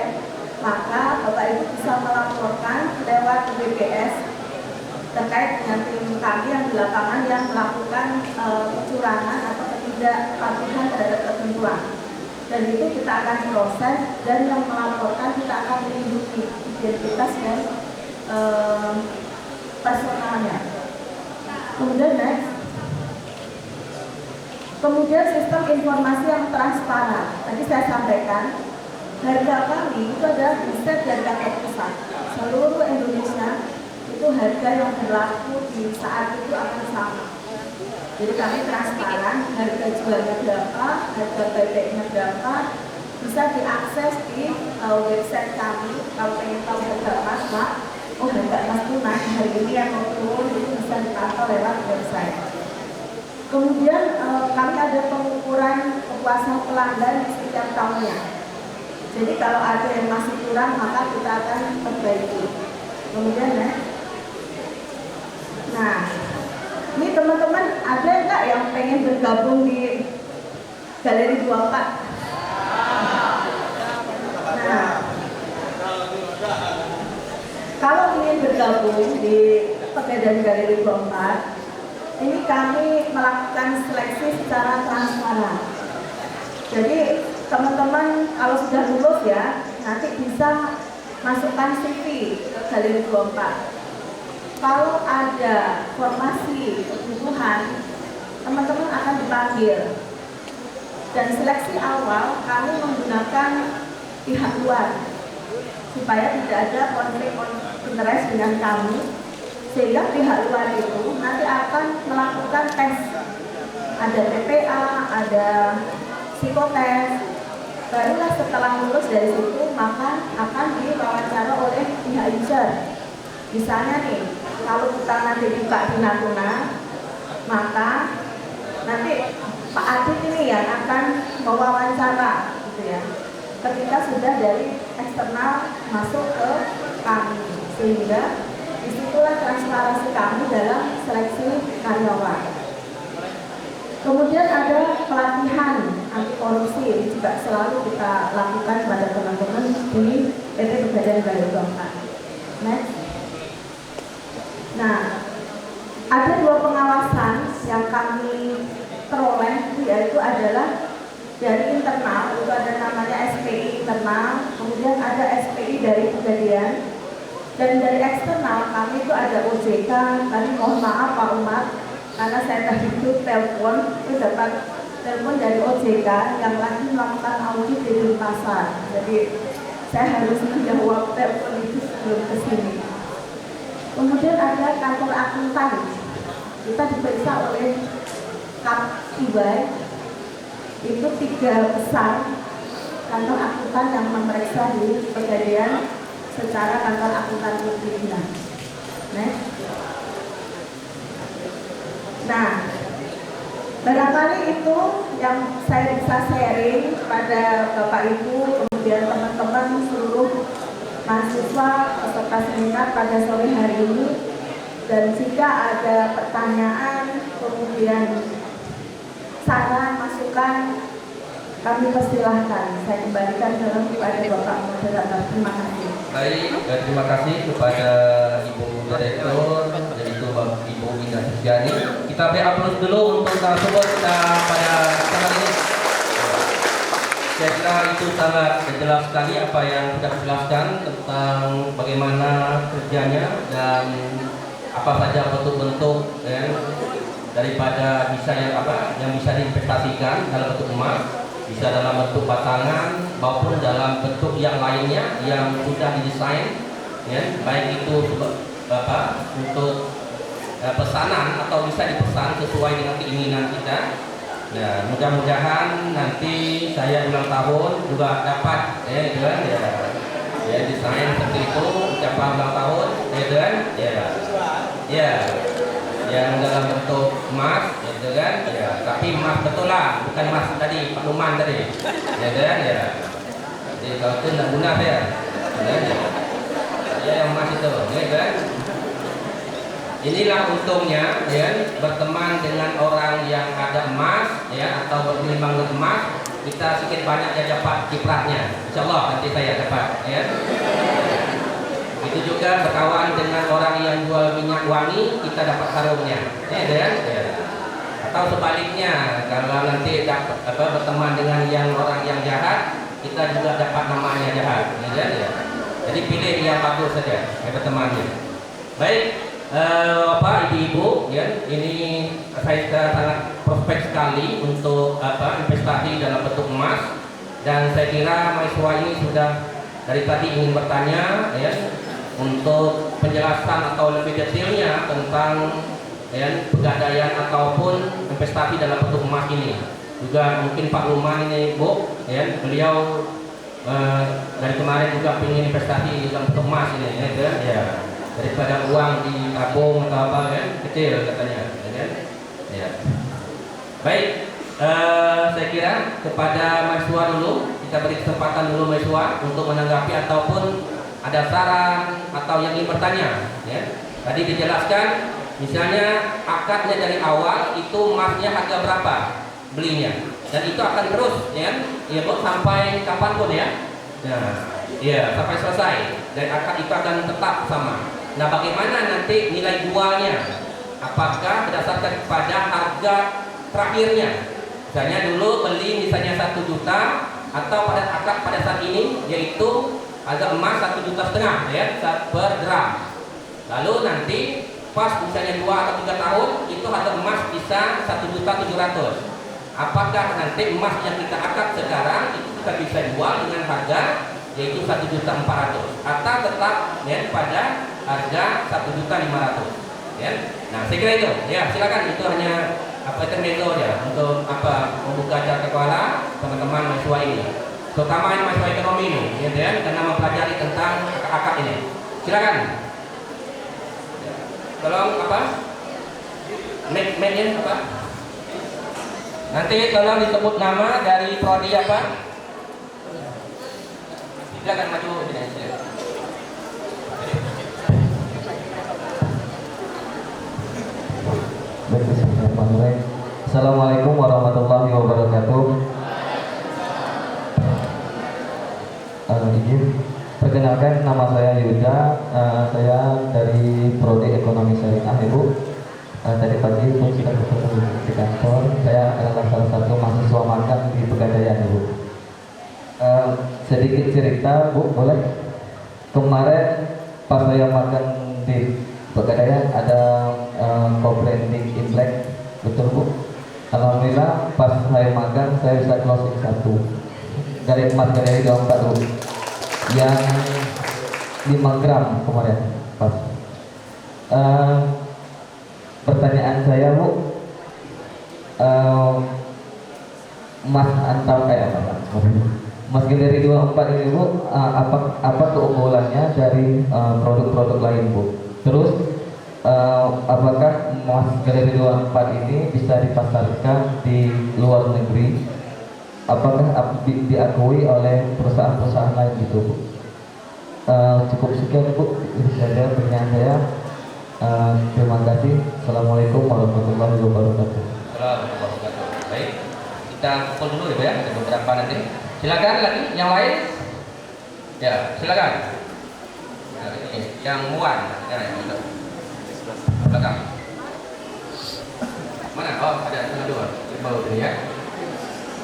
maka Bapak Ibu bisa melaporkan lewat BPS terkait dengan tim kami yang di lapangan yang melakukan kecurangan atau ketidakpatuhan terhadap ketentuan. Dan itu kita akan proses, dan yang melaporkan kita akan melindungi identitas dan personalnya. Kemudian next. Kemudian sistem informasi yang transparan. Tadi saya sampaikan, harga kami itu adalah riset harga terpusat. Seluruh Indonesia itu harga yang berlaku di saat itu akan sama. Jadi kami transparan, harga jualnya berapa, harga bebeknya berapa, bisa diakses di website kami. Kalau pengen tahu harga emas, Pak, oh harga emas itu naik hari ini yang mau turun, itu bisa dipantau lewat website. Kemudian kami ada pengukuran kepuasan pelanggan di setiap tahunnya. Jadi kalau ada yang masih kurang, maka kita akan perbaiki. Kemudian nah, ini teman-teman ada nggak yang pengen bergabung di Galeri 24? Nah, kalau ingin bergabung di Pegadaian Galeri 24, ini kami melakukan seleksi secara transparan. Jadi teman-teman kalau sudah lulus ya, nanti bisa masukkan CV ke Galeri 24. Kalau ada formasi kebutuhan, teman-teman akan dipanggil. Dan seleksi awal kami menggunakan pihak luar supaya tidak ada konflik interest dengan kami, sehingga pihak luar itu nanti akan melakukan tes. Ada TPA, ada psikotes. Barulah setelah lulus dari situ, maka akan diwawancara oleh pihak user. Misalnya nih, kalau kita nanti buka di Natuna, maka nanti Pak Adit ini yang akan mewawancara, gitu ya. Ketika sudah dari eksternal masuk ke kami, sehingga disitulah transparansi kami dalam seleksi karyawan. Kemudian ada pelatihan anti korupsi, ini juga selalu kita lakukan pada teman-teman di PT Pegadaian Galeri 24. Next. Nah, ada 2 pengawasan yang kami peroleh, yaitu adalah dari internal, itu ada namanya SPI internal, kemudian ada SPI dari Pegadaian. Dan dari eksternal kami itu ada OJK. Tadi mohon maaf Pak Umar, karena saya tadi itu dapat telepon dari OJK yang lagi melakukan audit di Denpasar. Jadi saya harus menjawab telepon itu sebelum kesini. Kemudian ada kantor akuntan. Kita diperiksa oleh KPIWAI. Itu 3 besar kantor akuntan yang memeriksa di Pegadaian secara kantor akuntan pimpinan. Nah, barangkali itu yang saya bisa sharing pada Bapak Ibu, kemudian teman-teman seluruh mahasiswa peserta seminar pada sore hari ini. Dan jika ada pertanyaan, kemudian saran, masukan, kami persilahkan. Saya kembalikan kepada Bapak Moderator. Terima kasih. Baik, terima kasih kepada Ibu Direktur, yaitu Ibu Indah Susiani. Kita beri aplaus dulu untuk narasumber kita pada kesempatan ini. Saya kira itu sangat jelas sekali apa yang sudah dijelaskan tentang bagaimana kerjanya dan apa saja bentuk-bentuk daripada bisa yang bisa diinvestasikan dalam bentuk emas. bisa dalam bentuk batangan maupun dalam bentuk yang lainnya yang sudah didesain, ya, baik itu untuk pesanan atau bisa dipesan sesuai dengan keinginan kita. Ya, mudah-mudahan nanti saya ulang tahun juga dapat, ya, gitu kan, ya, desain seperti itu, ucapan ulang tahun, ya, gitu kan, ya, yang dalam bentuk emas, ya, gitu kan, ya, tapi emas betul lah, bukan emas tadi Pak Luman tadi, ya, gitu kan, ya. Jadi kalau itu tidak guna saya, ya, yang emas itu, ya, gitu kan. Inilah untungnya, ya, berteman dengan orang yang ada emas, ya, atau bergelimang dengan emas, kita sedikit banyak ya dapat kiprahnya. Insya Allah nanti saya dapat, ya. Itu juga berkawan dengan orang yang jual minyak wangi, kita dapat sarungnya, ya. Atau sebaliknya, kalau nanti dapat berteman dengan yang orang yang jahat, kita juga dapat namanya jahat, ya. Jadi pilih yang bagus saja, bertemannya. Baik. Bapak, ibu-ibu, ya, ini saya sangat prospek sekali untuk investasi dalam bentuk emas, dan saya kira mahasiswa ini sudah dari tadi ingin bertanya, ya, untuk penjelasan atau lebih detailnya tentang, ya, pegadaian ataupun investasi dalam bentuk emas ini. Juga mungkin Pak Luman ini, Bu, ya, beliau dari kemarin juga ingin investasi dalam bentuk emas ini, ya. Daripada uang di tabung atau apa, kan, kecil katanya, kan? Ya. Baik, saya kira kepada mahasiswa dulu, kita beri kesempatan dulu mahasiswa untuk menanggapi ataupun ada saran atau yang ingin bertanya, ya. Tadi dijelaskan, misalnya akadnya dari awal itu emasnya harga berapa belinya, dan itu akan terus, ya, Bu, sampai kapanpun, ya. Nah, ya, sampai selesai, dan akad itu akan tetap sama. Nah, bagaimana nanti nilai jualnya? Apakah berdasarkan kepada harga terakhirnya? Misalnya dulu beli misalnya 1 juta, atau pada akad pada saat ini yaitu harga emas 1,5 juta, ya, per gram. Lalu nanti pas misalnya 2 atau 3 tahun itu harga emas bisa 1,7 juta. Apakah nanti emas yang kita akad sekarang itu kita bisa jual dengan harga yaitu 1,4 juta, atau tetap, ya, pada harga 1,5 juta, ya. Nah, saya kira itu, ya, silakan, itu hanya intermezzo ya untuk membuka cakrawala teman-teman mahasiswa ini, terutama yang mahasiswa ekonomi ini, ya, karena mempelajari tentang akad ini. Silakan. Tolong Make-nya apa? Nanti tolong disebut nama dari prodi apa? Silakan maju ini. Assalamualaikum warahmatullahi wabarakatuh. Izin perkenalkan, nama saya Yuda. Saya dari prodi ekonomi syariah, Ibu. Tadi pagi pun sudah bertemu di kantor. Saya adalah salah satu mahasiswa magang di Pegadaian, Ibu. Sedikit cerita, Bu, boleh? Kemarin pas saya magang di Pegadaian ada co-branding Imlek, betul, Bu? Alhamdulillah pas saya magang saya bisa closing 1 dari emas dari 24, Bu, yang 5 gram kemarin pas. Pertanyaan saya, Bu, emas antam kayak apa, Pak? Emas dari 24 ini, Bu, apa keunggulannya dari produk-produk lain, Bu? Terus apakah emas galeri 24 ini bisa dipasarkan di luar negeri? Apakah diakui oleh perusahaan-perusahaan lain gitu, Bu? Cukup sekian, Bu, saja pertanyaan saya. Terima kasih. Assalamualaikum warahmatullahi wabarakatuh. Assalamualaikum warahmatullahi wabarakatuh. Baik, kita kumpul dulu, ya, ada beberapa nanti. Silakan lagi yang lain. Ya, silakan. Nah, ini yang muan, ya, yang itu. Belakang. Mana? Oh, ada setengah 2. Baru ini, ya.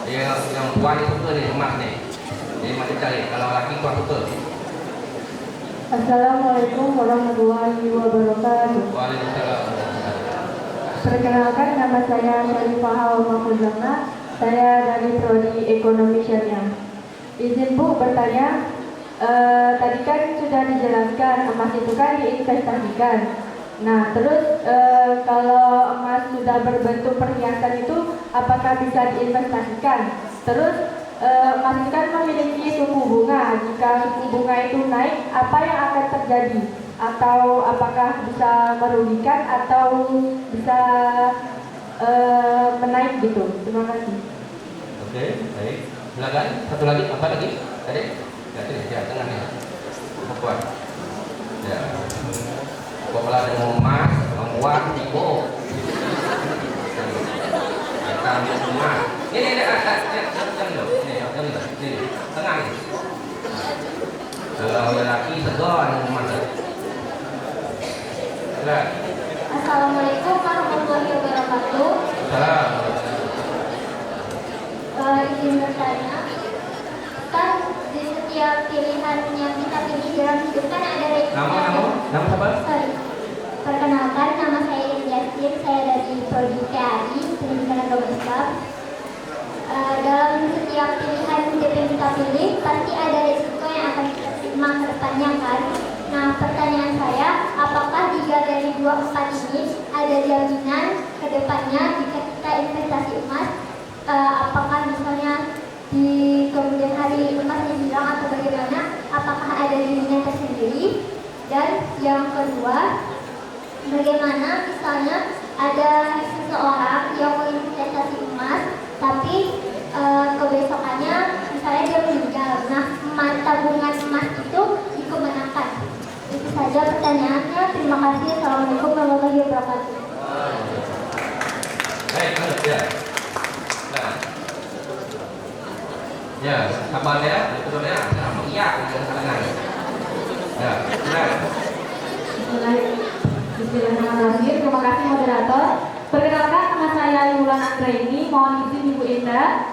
Yang muan itu tuh nih, emas nih. Jadi masih cari. Kalau laki kurang betul. Assalamualaikum warahmatullahi wabarakatuh. Waalaikumsalam. Perkenalkan, nama saya Syarifah Mahfuzana. Saya dari Prodi Ekonomi Syariah. Izin Bu bertanya, tadi kan sudah dijelaskan emas itu kan diinvestasikan. Nah, terus kalau emas sudah berbentuk perhiasan itu apakah bisa diinvestasikan? Terus emas itu kan memiliki suku bunga. Jika suku bunga itu naik, apa yang akan terjadi? Atau apakah bisa merugikan atau bisa menaik gitu? Terima kasih. Oke, baik. Silakan. Satu lagi, apa lagi? Tadi? Ya, tengah nih. Kuat. Ya. Kepala dengan emas, uang, ibu. Kita emas. Ini, tengah nih. Kalau lelaki segon emas. Silakan. Assalamualaikum warahmatullahi wabarakatuh. Izin bertanya, kan di setiap pilihan yang kita pilih dalam hidup kan ada resiko. Nama siapa? Sorry. Perkenalkan, nama saya Iri Yasir, saya dari Prodi PAI, Pendidikan Agama Islam. Dalam setiap pilihan hidup yang kita pilih, pasti ada resiko yang akan kita terima ke depannya kan. Nah, pertanyaan saya, apakah 3 dari 24 ini ada jaminan ke depannya jika kita investasi emas? Apakah misalnya di kemudian hari emasnya hilang atau bagaimana? Apakah ada jaminan tersendiri? Dan yang kedua, bagaimana misalnya ada seseorang yang mau investasi emas, tapi kebesokannya misalnya dia meninggal. Nah, tabungan emas itu dikemanakan? Itu saja pertanyaannya. Terima kasih. Assalamualaikum warahmatullahi wabarakatuh. Baik, ya. Ya, kabar ya, betul ya. Iya, dengan ya, benar. Bismillahirrahmanirrahim. Terima kasih moderator. Perkenalkan, nama saya Yulan Anggraini. Mohon izin Ibu Indah.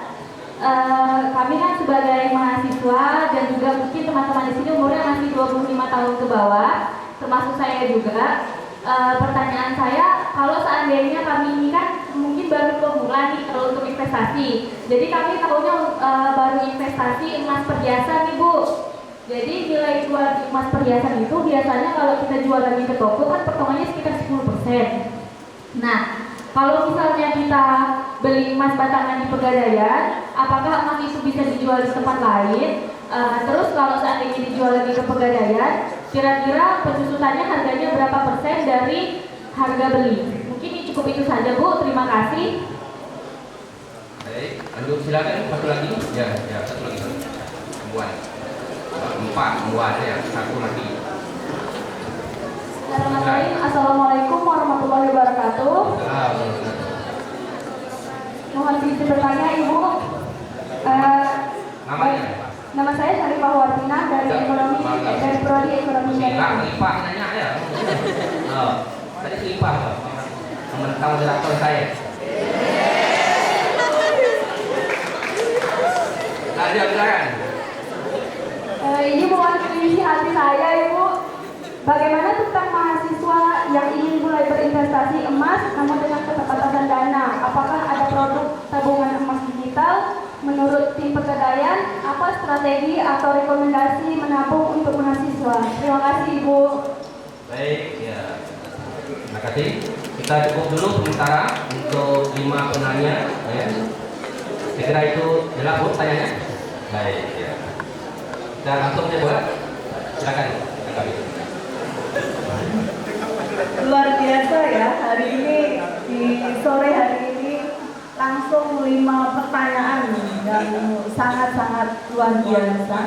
Kami kan sebagai mahasiswa dan juga mungkin teman-teman di sini umurnya masih 25 tahun ke bawah, termasuk saya juga. Pertanyaan saya, kalau seandainya kami ini kan mungkin baru pemula nih kalau untuk investasi, jadi kami tahunya baru investasi emas perhiasan nih Bu. Jadi nilai jual emas perhiasan itu biasanya kalau kita jual lagi ke toko kan potongannya sekitar 10%. Nah, kalau misalnya kita beli emas batangan di Pegadaian, apakah emas itu bisa dijual di tempat lain? Terus kalau seandainya dijual lagi ke Pegadaian, kira-kira penjusutannya harganya berapa persen dari harga beli? Mungkin cukup itu saja Bu, terima kasih. Baik, lanjut silakan satu lagi. Ya, satu lagi. Buat 4 buat ya, satu lagi. Assalamualaikum warahmatullahi wabarakatuh. Mohon izin bertanya Ibu. Namanya? Nama saya Syarifah Wartina dari dari Prodi Ekonomi Syariah. Syarifah nanya ya. Tadi Syarifah mentang moderator saya. Silakan. Ini mewakili hati saya Ibu. Bagaimana tentang mahasiswa yang ingin mulai berinvestasi emas namun dengan keterbatasan dana? Apakah ada produk tabungan emas digital? Menurut tim Pegadaian, apa strategi atau rekomendasi menabung untuk mahasiswa? Terima kasih Ibu. Baik, ya. Terima kasih. Kita cukup dulu sementara untuk 5 penanya. Ya. Saya kira itu jelas Bu tanyanya. Baik, ya. Kita langsung ya Bu. Silakan. Luar biasa ya, hari ini di sore hari ini langsung 5 pertanyaan yang sangat-sangat luar biasa.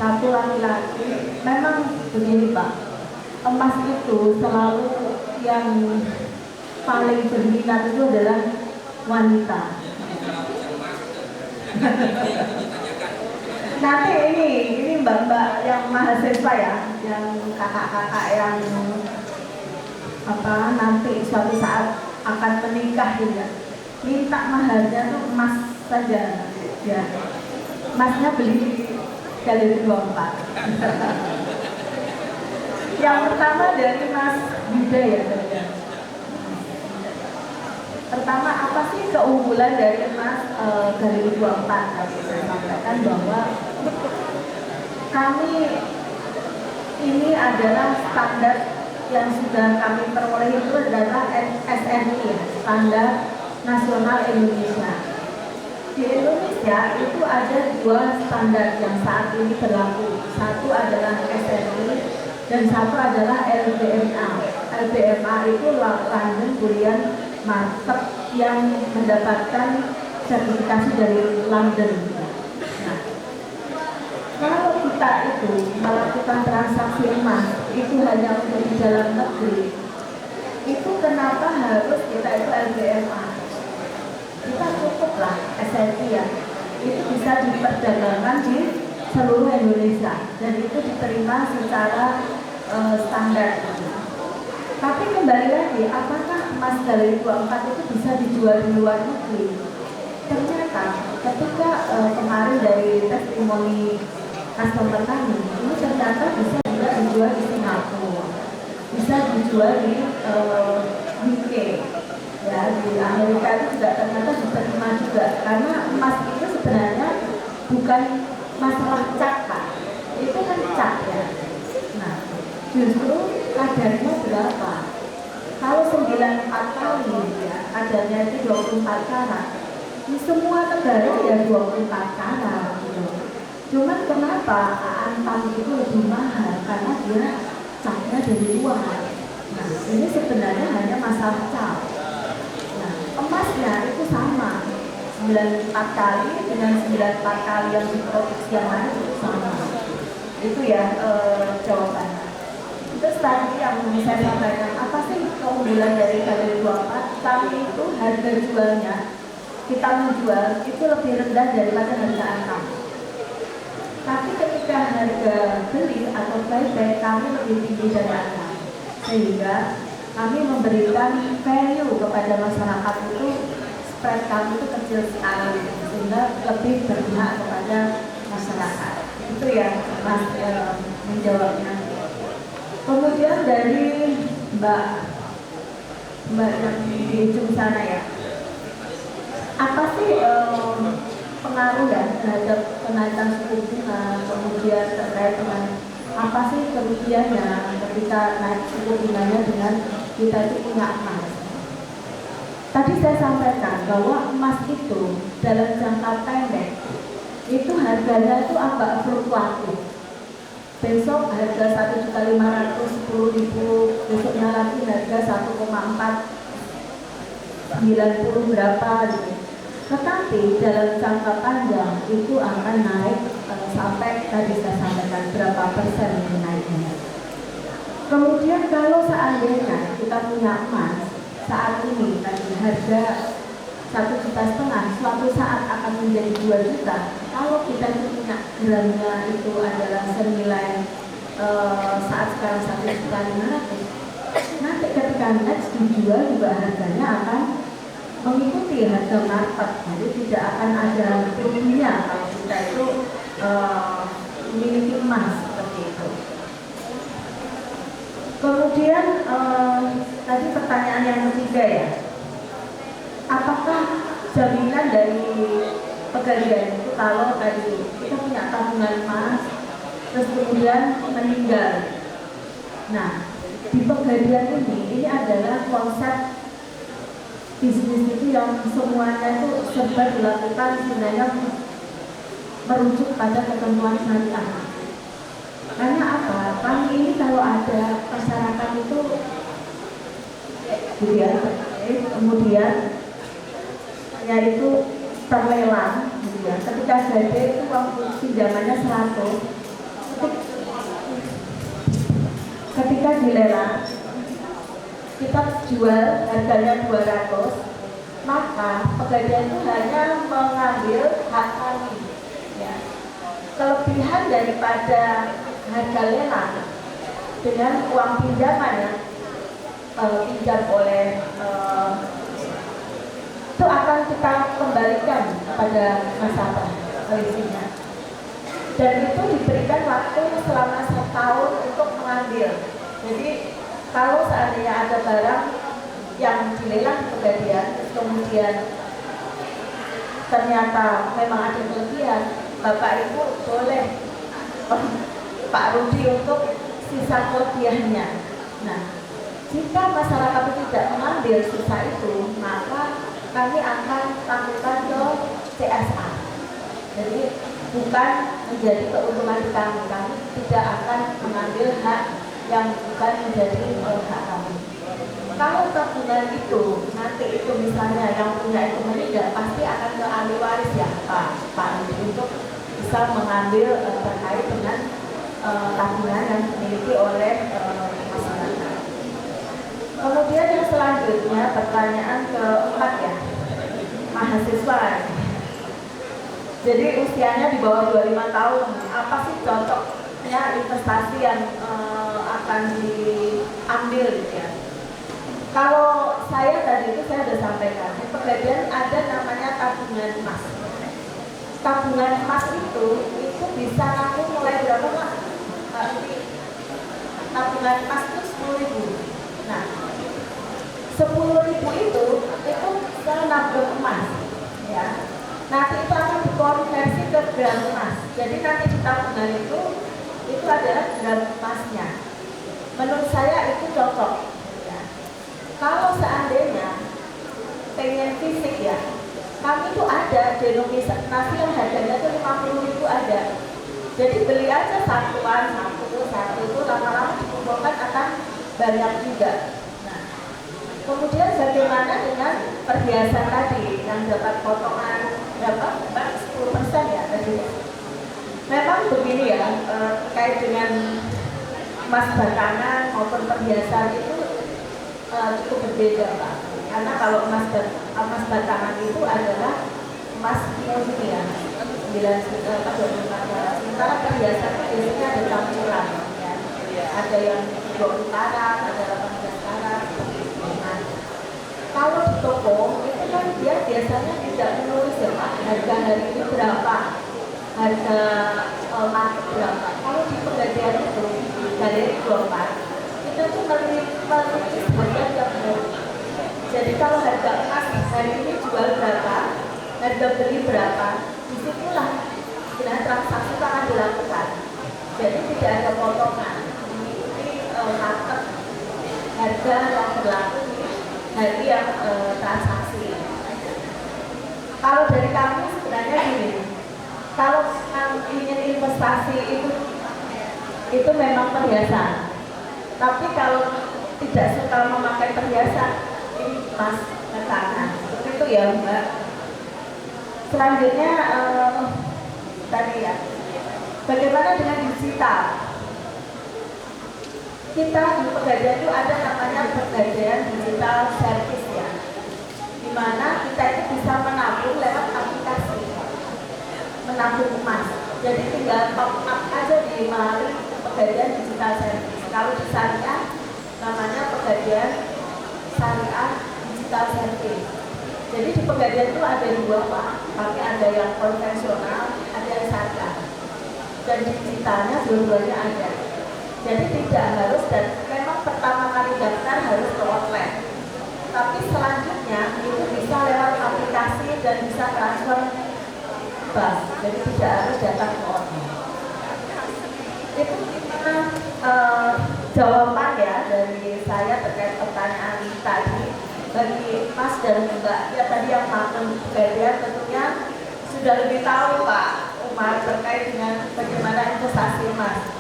Satu laki-laki, memang begini Pak, emas itu selalu yang paling berminat itu adalah wanita. Nanti ini mbak-mbak yang mahasiswa ya, yang kakak-kakak yang nanti suatu saat akan menikah juga, minta maharnya tuh emas saja ya. Emasnya beli Galeri 24. Yang pertama dari Mas Yuda ya. Pertama, apa sih keunggulan dari emas Galileo 24? Tadi saya sampaikan bahwa kami ini adalah standar yang sudah kami peroleh itu adalah SNI ya, Standar Nasional Indonesia. Di Indonesia itu ada dua standar yang saat ini berlaku. Satu adalah SNI dan satu adalah LBMA. LBMA itu London Brilliant Market yang mendapatkan sertifikasi dari London. Nah, kalau kita itu melakukan transaksi emas itu hanya untuk di dalam negeri, itu kenapa harus kita itu LBMA? Kita cukuplah SNI ya, itu bisa diperdagangkan di seluruh Indonesia dan itu diterima secara standar. Tapi kembali lagi, apakah emas Galileo 24 itu bisa dijual di luar negeri? Ternyata ketika kemarin dari testimoni customer kami, ini ternyata bisa juga dijual di Singapura, bisa dijual di UK, ya di Amerika itu juga ternyata diterima juga. Karena emas itu sebenarnya bukan masalah cat Pak, itu kan cat ya. Nah, justru kadarnya berapa? Kalau 94 kali ya, kadarnya itu 24 karat. Di semua negara ya 24 karat gitu. Cuman kenapa antam itu lebih mahal? Karena dia catnya dari luar. Nah, ini sebenarnya hanya masalah cat. Nah, emasnya itu sama. 94 kali dengan 94 kali yang diproduksi yang lain itu sama. Itu ya jawabannya. Terus tadi yang saya sampaikan, apa sih keunggulan dari Galileo 24? Kami itu harga jualnya, kita menjual itu lebih rendah daripada harga antam. Tapi ketika harga beli atau buyback kami lebih tinggi dari antam. Sehingga kami memberikan value kepada masyarakat itu, spread kami itu kecil sekali, sehingga lebih berpihak kepada masyarakat. Itu ya Mas menjawabnya. Kemudian dari Mbak yang di ujung sana ya, apa sih pengaruh ya terhadap kenaikan suku bunga, kemudian terkait dengan apa sih kerugiannya ketika naik suku bunganya dengan kita itu punya emas? Tadi saya sampaikan bahwa emas itu dalam jangka pendek itu harganya itu agak fluktuatif. Besok harga 1.510.000, besoknya lagi harga 1,490 berapa gitu. Tetapi dalam jangka panjang itu akan naik sampai tadi saya sampaikan berapa persen naiknya. Kemudian kalau seandainya kita punya emas saat ini tadi harga 1,5 juta, suatu saat akan menjadi 2 juta. Kalau kita punya gramnya itu adalah senilai saat sekarang 1.500.000, nanti ketika next dijual juga harganya akan mengikuti harga market. Jadi tidak akan ada ruginya kalau kita itu memiliki emas seperti itu. Kemudian tadi pertanyaan yang ketiga ya, apakah jaminan dari pegadaian itu kalau tadi kita punya tabungan emas terus kemudian meninggal? Nah, di pegadaian ini adalah konsep bisnis itu yang semuanya itu serba dilakukan sebenarnya merujuk pada ketentuan syariah. Karena apa? Kami ini kalau ada masyarakat itu kemudian yaitu terlelang gitu ya. Ketika gade itu uang pinjamannya 100, ketika dilelang kita jual harganya 200, maka pegadaian itu hanya mengambil hak kami ya. Kelebihan daripada harga lelang dengan uang pinjaman yang pinjam oleh itu akan kita kembalikan kepada nasabah selisihnya, dan itu diberikan waktu selama 1 tahun untuk mengambil. Jadi kalau seandainya ada barang yang dilelang di Pegadaian, kemudian ternyata memang ada kelebihan, Bapak Ibu boleh Pak Rudi untuk sisa kelebihannya. Nah, jika masyarakat itu tidak mengambil sisa itu, maka kami akan lakukan ke CSA. Jadi bukan menjadi keuntungan kami, kami tidak akan mengambil hak yang bukan menjadi hak kami. Kalau tabungan itu nanti itu misalnya yang punya itu meninggal, pasti akan ke ahli waris ya Pak Rudi untuk bisa mengambil terkait dengan tabungan yang dimiliki oleh masyarakat. Kemudian yang selanjutnya pertanyaan keempat ya, mahasiswa. Jadi usianya di bawah 25 tahun, apa sih cocoknya investasi yang akan diambil gitu ya? Kalau saya tadi itu saya sudah sampaikan, di Pegadaian ada namanya tabungan emas. Tabungan emas itu bisa nabung mulai berapa Pak? Tabungan emas itu 10.000. Nah, 10.000 itu saya nabung emas, ya. Nanti itu akan dikonversi ke gram emas. Jadi nanti di tabungan itu adalah gram emasnya. Menurut saya itu cocok. Kalau seandainya pengen fisik ya, kami itu ada denominasi yang harganya itu 50.000 ada. Jadi beli aja satu itu lama-lama dikumpulkan akan banyak juga. Nah, kemudian bagaimana dengan perhiasan tadi yang dapat potongan berapa? 10% ya tadi. Memang begini ya, terkait dengan emas batangan maupun perhiasan itu cukup berbeda Pak, karena kalau emas batangan itu adalah emas murni ya, 9 juta atau 25 karat. Sementara perhiasan biasanya ada campuran ya, ada yang 20 karat, ada 18 karat. Nah, kalau di toko itu kan dia biasanya tidak menulis ya Pak, harga hari ini berapa, harga market berapa. Kalau di Pegadaian itu dari 24 itu tuh merilis harga tiap hari. Jadi kalau harga emas hari ini jual berapa, harga beli berapa, disitulah transaksi akan dilakukan. Jadi tidak ada potongan, mengikuti market harga yang berlaku di hari yang transaksi. Kalau dari kami sebenarnya gini, kalau ingin investasi itu memang perhiasan. Tapi kalau tidak suka memakai perhiasan, ini emas batangan. Seperti itu ya Mbak. Selanjutnya tadi ya, bagaimana dengan digital? Kita di Pegadaian itu ada namanya Pegadaian Digital Service ya, di mana kita itu bisa menabung lewat aplikasi, menabung emas. Jadi tinggal top up aja di melalui Pegadaian Digital Service. Kalau di Syariah namanya Pegadaian Syariah Digital Service. Jadi di Pegadaian itu ada dua Pak, tapi ada yang konvensional, ada yang syariah. Dan digitalnya dua-duanya ada. Jadi tidak harus, dan memang pertama kali daftar harus ke online. Tapi selanjutnya itu bisa lewat aplikasi dan bisa transfer bank. Jadi tidak harus datang ke online. Itu jawaban ya dari saya terkait pertanyaan tadi. Bagi Mas dan Mbak ya tadi yang makan Pegadaian tentunya sudah lebih tahu Pak Umar terkait dengan bagaimana investasi emas.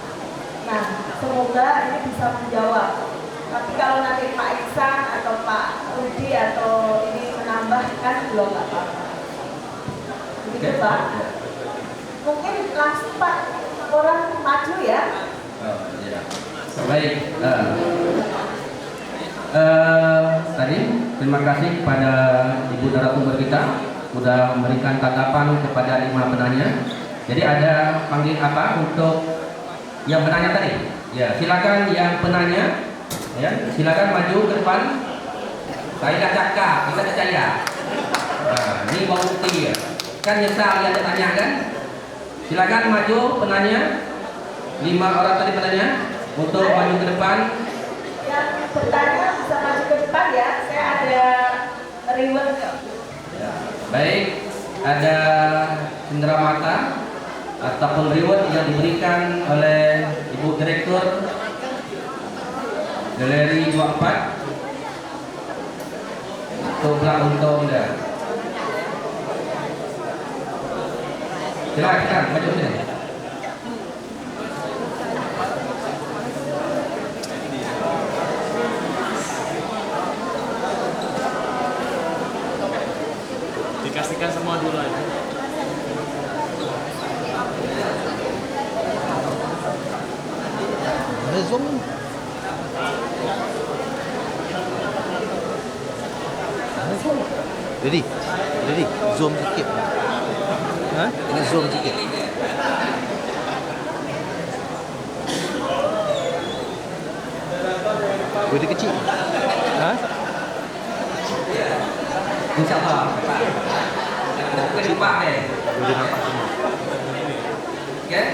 Nah, semoga ini bisa menjawab. Tapi kalau nanti Pak Iksan atau Pak Rudi atau ini menambahkan belum nggak apa-apa. Begitu Pak. Mungkin langsung Pak orang maju ya. Ya. Baik. Tadi terima kasih kepada Ibu narasumber kita sudah memberikan tanggapan kepada 5 penanya. Jadi ada panggil apa untuk yang penanya tadi? Ya, silakan yang penanya. Ya, silakan maju ke depan. Saya dah cakap, kita percaya. Nah, ini bau bukti ya. Kan nyesal yang ditanya kan? Silakan maju penanya. 5 orang tadi penanya untuk maju ke depan. Yang bertanya bisa maju ke depan ya. Saya Baik, ada cenderamata ataupun reward yang diberikan oleh Ibu Direktur Galeri 24 untuk belak untung dah. Silakan maju sini. Dikasihkan semua dulu aja. Ada zoom. Ready, zoom sikit. Ini zoom sikit. Boleh kecil. InsyaAllah. Kedepan deh. Boleh nampak semua. Okay.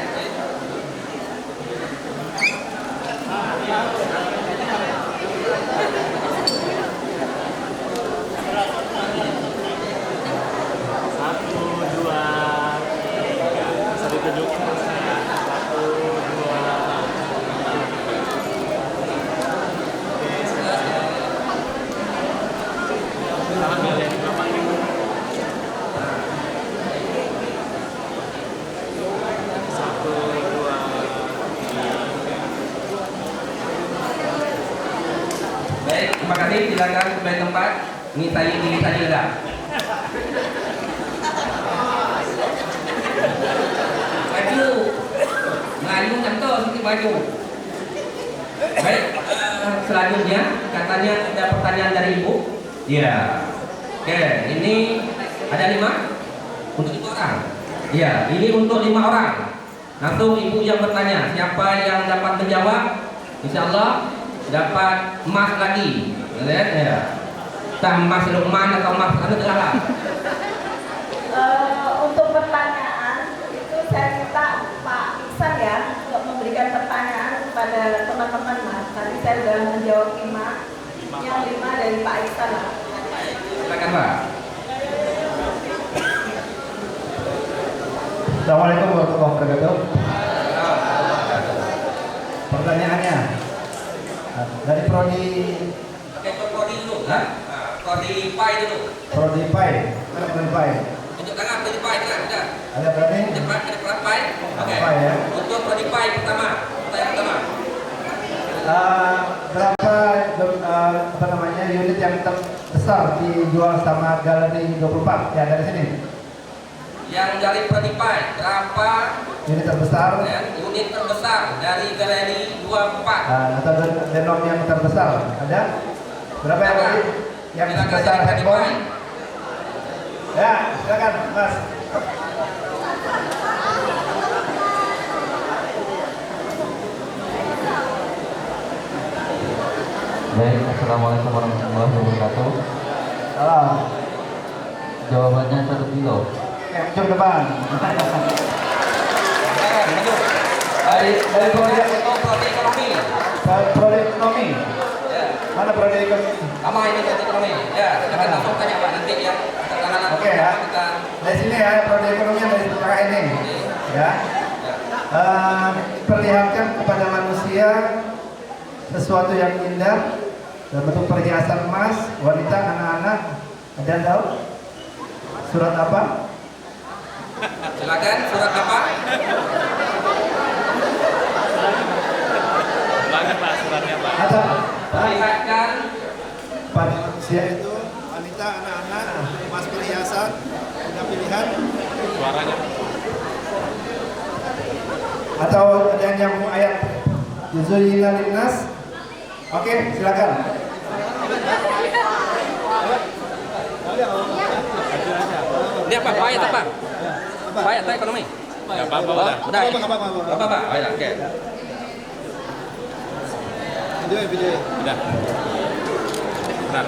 Satu, dua, tiga. Bisa ditunjuk. Satu, dua. Oke, selesai. Ambil ya, Bapak. Satu, dua, tiga. Baik, terima kasih. Silakan kembali tempat. Ini tadi dah. Baju, melayu contoh seperti baju. Baik, selanjutnya katanya ada pertanyaan dari ibu. Ya, oke. Ini ada 5 untuk 5 orang. Ya, ini untuk 5 orang. Langsung ibu yang bertanya, siapa yang dapat menjawab, insya Allah dapat emas lagi. Lihat ya. Entah emas Lukman atau emas anu terlalu. Untuk pertanyaan itu saya minta Pak Iksan ya untuk memberikan pertanyaan kepada teman-teman Mas. Tadi saya sudah menjawab 5, yang 5 dari Pak Iksan lah. Silakan Pak. Assalamualaikum warahmatullahi wabarakatuh. Pertanyaannya dari prodi Oke, prodi dulu. Prodi PAI dulu. prodi PAI. Mana prodi PAI? Tunjuk tangan prodi PAI kan? Sudah. Ada berarti? Cepat ke depan PAI. Oke. PAI ya. Untuk prodi PAI pertama. Pertanyaan pertama. Berapa apa namanya unit yang terbesar dijual sama Galeri 24 ya dari sini? Yang dari prodi PAI berapa Unit terbesar unit terbesar dari Galeri 24? atau denom yang terbesar ada? Berapa yang tadi? Yang Silakan sebesar dari prodi PAI. handphone? Ya, silakan Mas. Baik, assalamualaikum warahmatullahi wabarakatuh. Salam. Jawabannya 1 kilo. Jom depan. Dari prodi Untuk prodi ekonomi. prodi ekonomi. Ya. Mana prodi ekonomi? Sama ini prodi ekonomi. Ya, silakan langsung tanya Pak nanti ya. Tangan Oke ya. kita. Dari sini ya prodi ekonomi yang dari belakang ini. Ya. Perlihatkan kepada manusia sesuatu yang indah dalam bentuk perhiasan emas, wanita, anak-anak. Ada yang tahu? Surat apa? Silakan surat apa? Ulangi Pak, suratnya Pak. Atau Perlihatkan manusia itu wanita, anak-anak, emas perhiasan, ada pilihan. Suaranya. Atau ada yang nyambung ayat Yuzuyina linnas. Oke, silakan. ini apa? PAI atau apa? PAI atau ekonomi? Enggak apa-apa udah. Udah. Apa? Oh, ya, oke. Video. Udah. Benar.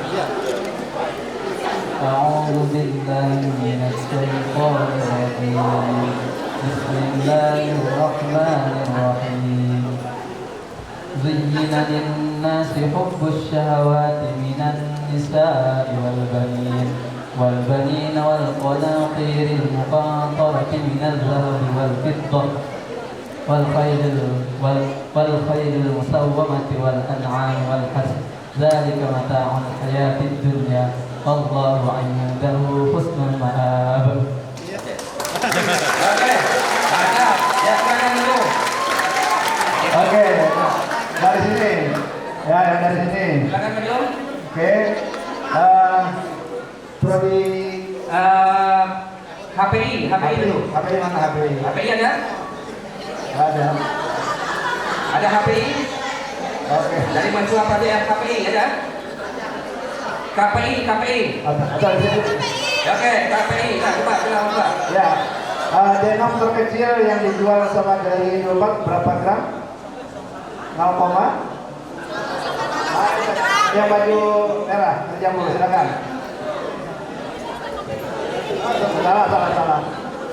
أعوذ بالله من الشيطان الرجيم بسم الله الرحمن الرحيم زين للناس حب الشهوات من النساء والبنين والبنين والقناطير المقنطرة من الذهب والفضة والخيل المسومة والأنعام والحرث ذلك متاع الحياة الدنيا والله عنده حسن المآب. Oke, ada. Ya, silakan dulu. Oke, dari sini. Ya, yang dari sini. Silakan dulu. Oke. Prodi HPI dulu. HPI mana HPI? HPI ada? Ada. Ada HPI? Oke. Dari mahasiswa pelajar KPI ada? KPI. Ada di sini. Oke, KPI. Nah, coba silakan Pak. Ya. Denom terkecil yang dijual sama dari Indomaret berapa gram? 0, yang baju merah, terjamur, silakan. Salah.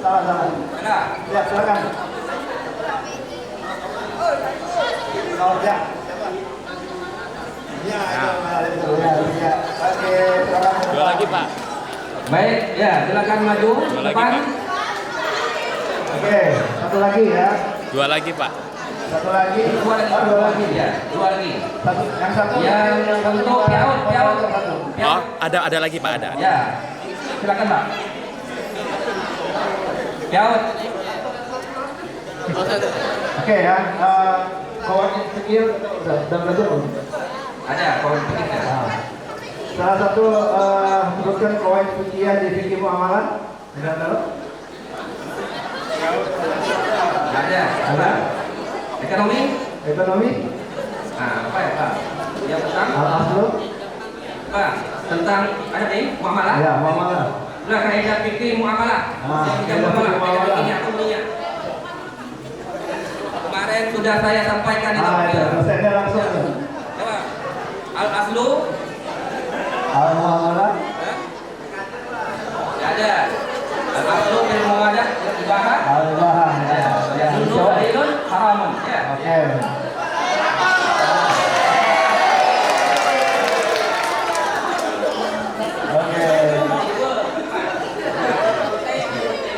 Ada? Ya, silakan. Oh, ya. Ya. Oke, silakan. Dua lagi Pak. Baik, ya silakan maju ke Dua lagi, depan. Pak. Oke, satu lagi ya. Dua lagi Pak. Satu lagi. Dua lagi ya. Dua lagi. Yang satu. Yang untuk piaut. Oh, ada lagi Pak, ada. Ya, silakan Pak. Piaut. Oke ya. Kawan kecil udah belajar belum? Ada kawan kita. Salah satu sebutkan kawan fikih di fikih muamalah. Sudah tahu? Ada. Ekonomi. Nah, apa ya Pak? Yang tentang Al-aslu. Pak, tentang ada nih muamalah. Ya, muamalah. Nah, kaidah fikih muamalah. Yang kaidah fikih muamalah. Ini aku punya. Kemarin sudah saya sampaikan di Dosennya langsung. Coba. Al-aslu. Al-muamalah. Ada. Al-aslu bil muamalah dibahas. Al-bahan. Ya. Dulu dalilun haramun. Ya. Oke.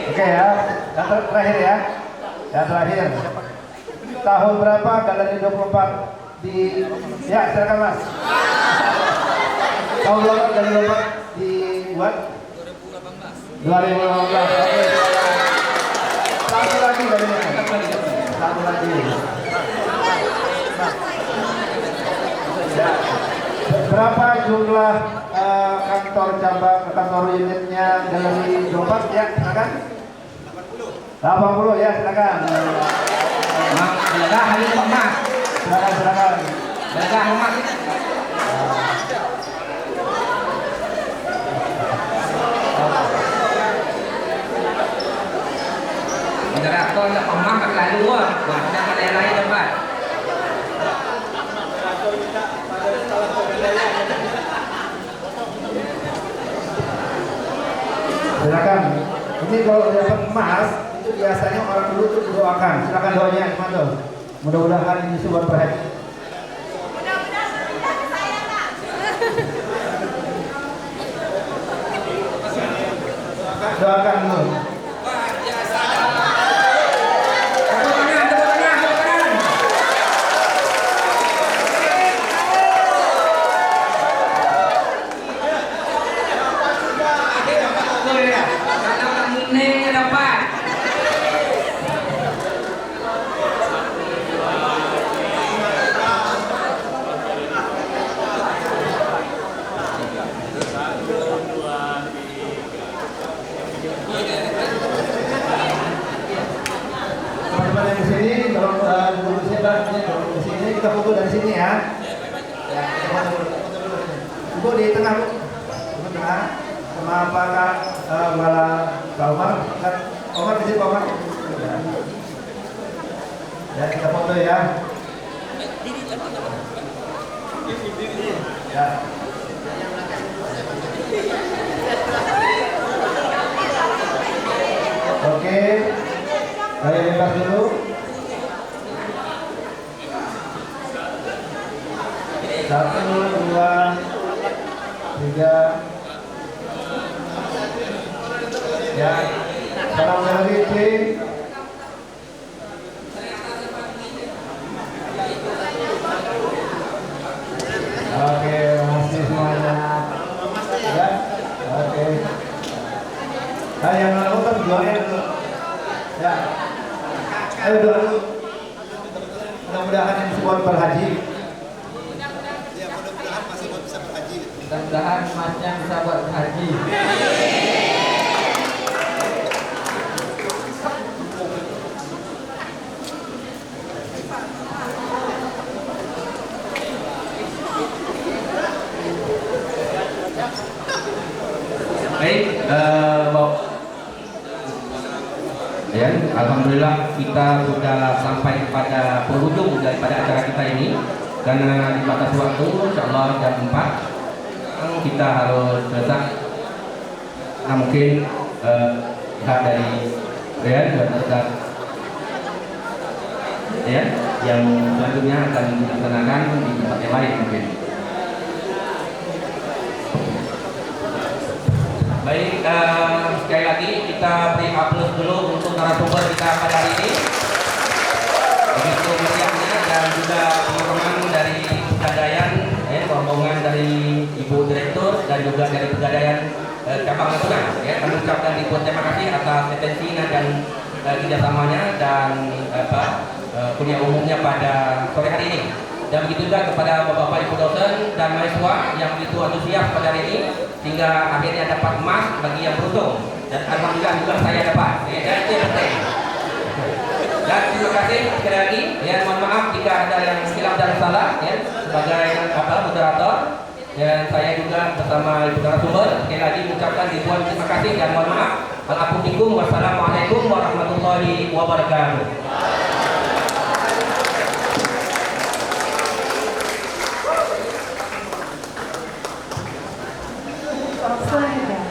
Oke ya, yang terakhir ya. Yang terakhir. Tahun berapa Galeri 24 di ya silakan Mas. Tahun berapa Galeri 24 dibuat? 2018. Oke. Satu lagi galerinya. Satu lagi. Ya. Berapa jumlah kantor cabang, kantor unitnya Galeri 24 ya, silakan. 80 ya, silakan. Belegah hari emas. Silakan. Belegah emas. Moderator nak emas kat lalu ah. Wah, ada lain tempat. Silakan. Ini kalau dapat emas itu biasanya orang dulu tuh doakan. Silakan doanya gimana tuh? Mudah-mudahan ini sebuah berhasil. Doakan dulu. Teman-teman yang di sini, tolong duduk di sini, kita foto dari sini ya. Ya, kita foto dulu. Ibu di tengah, Bu. Ibu tengah. Sama apakah malah Pak Omar? Omar di sini, Pak Omar. Ya, kita foto ya. Ya. Oke. Saya bebas dulu. Satu, dua, tiga. Ya, salam dari C. Oke, masih semuanya. Ya, oke. Nah, yang melakukan doanya dulu. Ya, ayo doa dulu. Mudah-mudahan yang disebut berhaji. Mudah-mudahan masnya bisa buat haji. Baik, ya, alhamdulillah kita sudah sampai kepada penghujung daripada acara kita ini. Karena dibatasi waktu, insyaallah jam 4 kita harus selesai. Nah, mungkin pihak dari dan ya, yang selanjutnya akan dilaksanakan di tempat yang lain mungkin. Baik, sekali lagi kita beri aplaus dulu untuk narasumber kita pada hari ini. Begitu meriahnya dan juga pengumuman dari Pegadaian, rombongan dari Ibu Direktur dan juga dari Pegadaian Cabang Natuna. Ya, kami ucapkan ribuan terima kasih atas atensinya dan kerjasamanya dan kuliah umumnya pada sore hari ini. Dan begitu juga kepada bapak-bapak ibu dosen dan mahasiswa yang begitu antusias pada hari ini sehingga akhirnya dapat emas bagi yang beruntung, dan alhamdulillah juga saya dapat. Dan itu penting. Dan terima kasih sekali lagi. Ya, mohon maaf jika ada yang silap dan salah ya sebagai moderator. Dan saya juga bersama ibu narasumber sekali lagi mengucapkan ribuan terima kasih dan mohon maaf. Wassalamualaikum warahmatullahi wabarakatuh. Selanjutnya,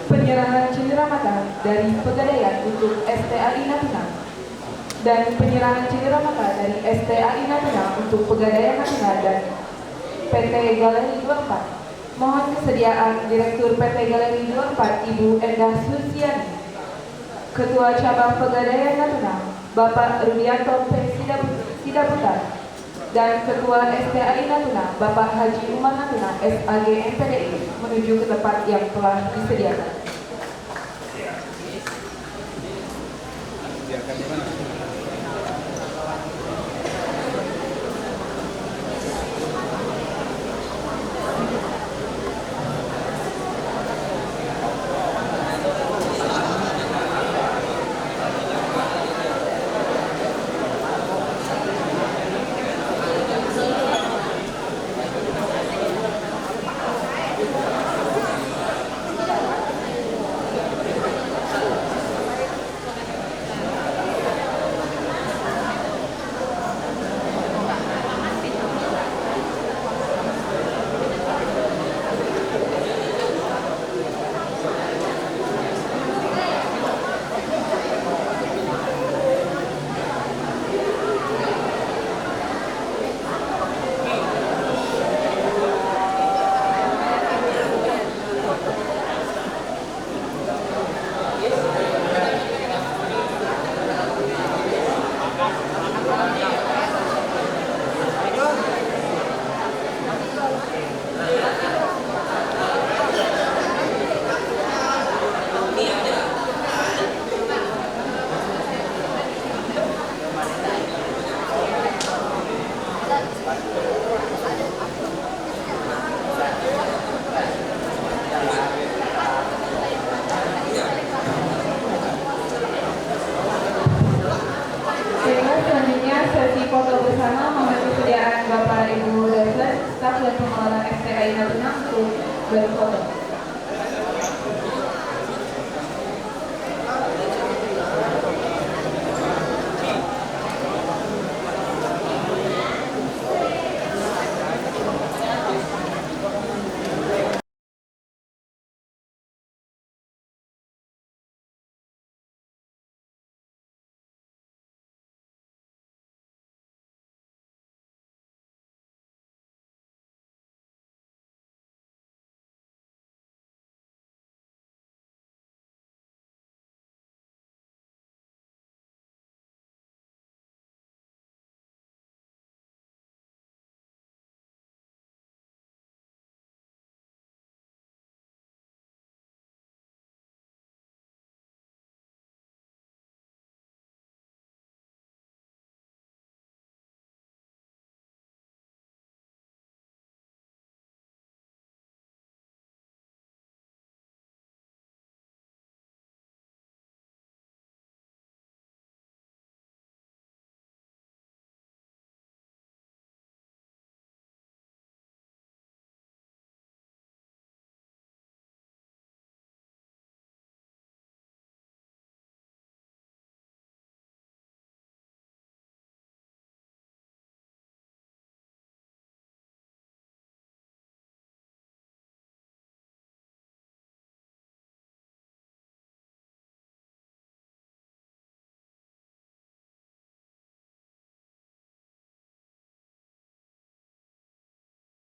penyerahan cindera mata dari Pegadaian untuk STAI Natuna dan penyerahan cindera mata dari STAI Natuna untuk Pegadaian Natuna dan PT Galeri 24. Mohon kesediaan Direktur PT Galeri 24 Ibu Endah Susiani, Ketua Cabang Pegadaian Natuna Bapak Rudianto P. Sidaputar, dan Ketua STAI Natuna Bapak Haji Umar Natuna SAG MPDI menuju ke tempat yang telah disediakan. Bapak Ibu dosen, staf dan pengelola STAI Natuna untuk berfoto.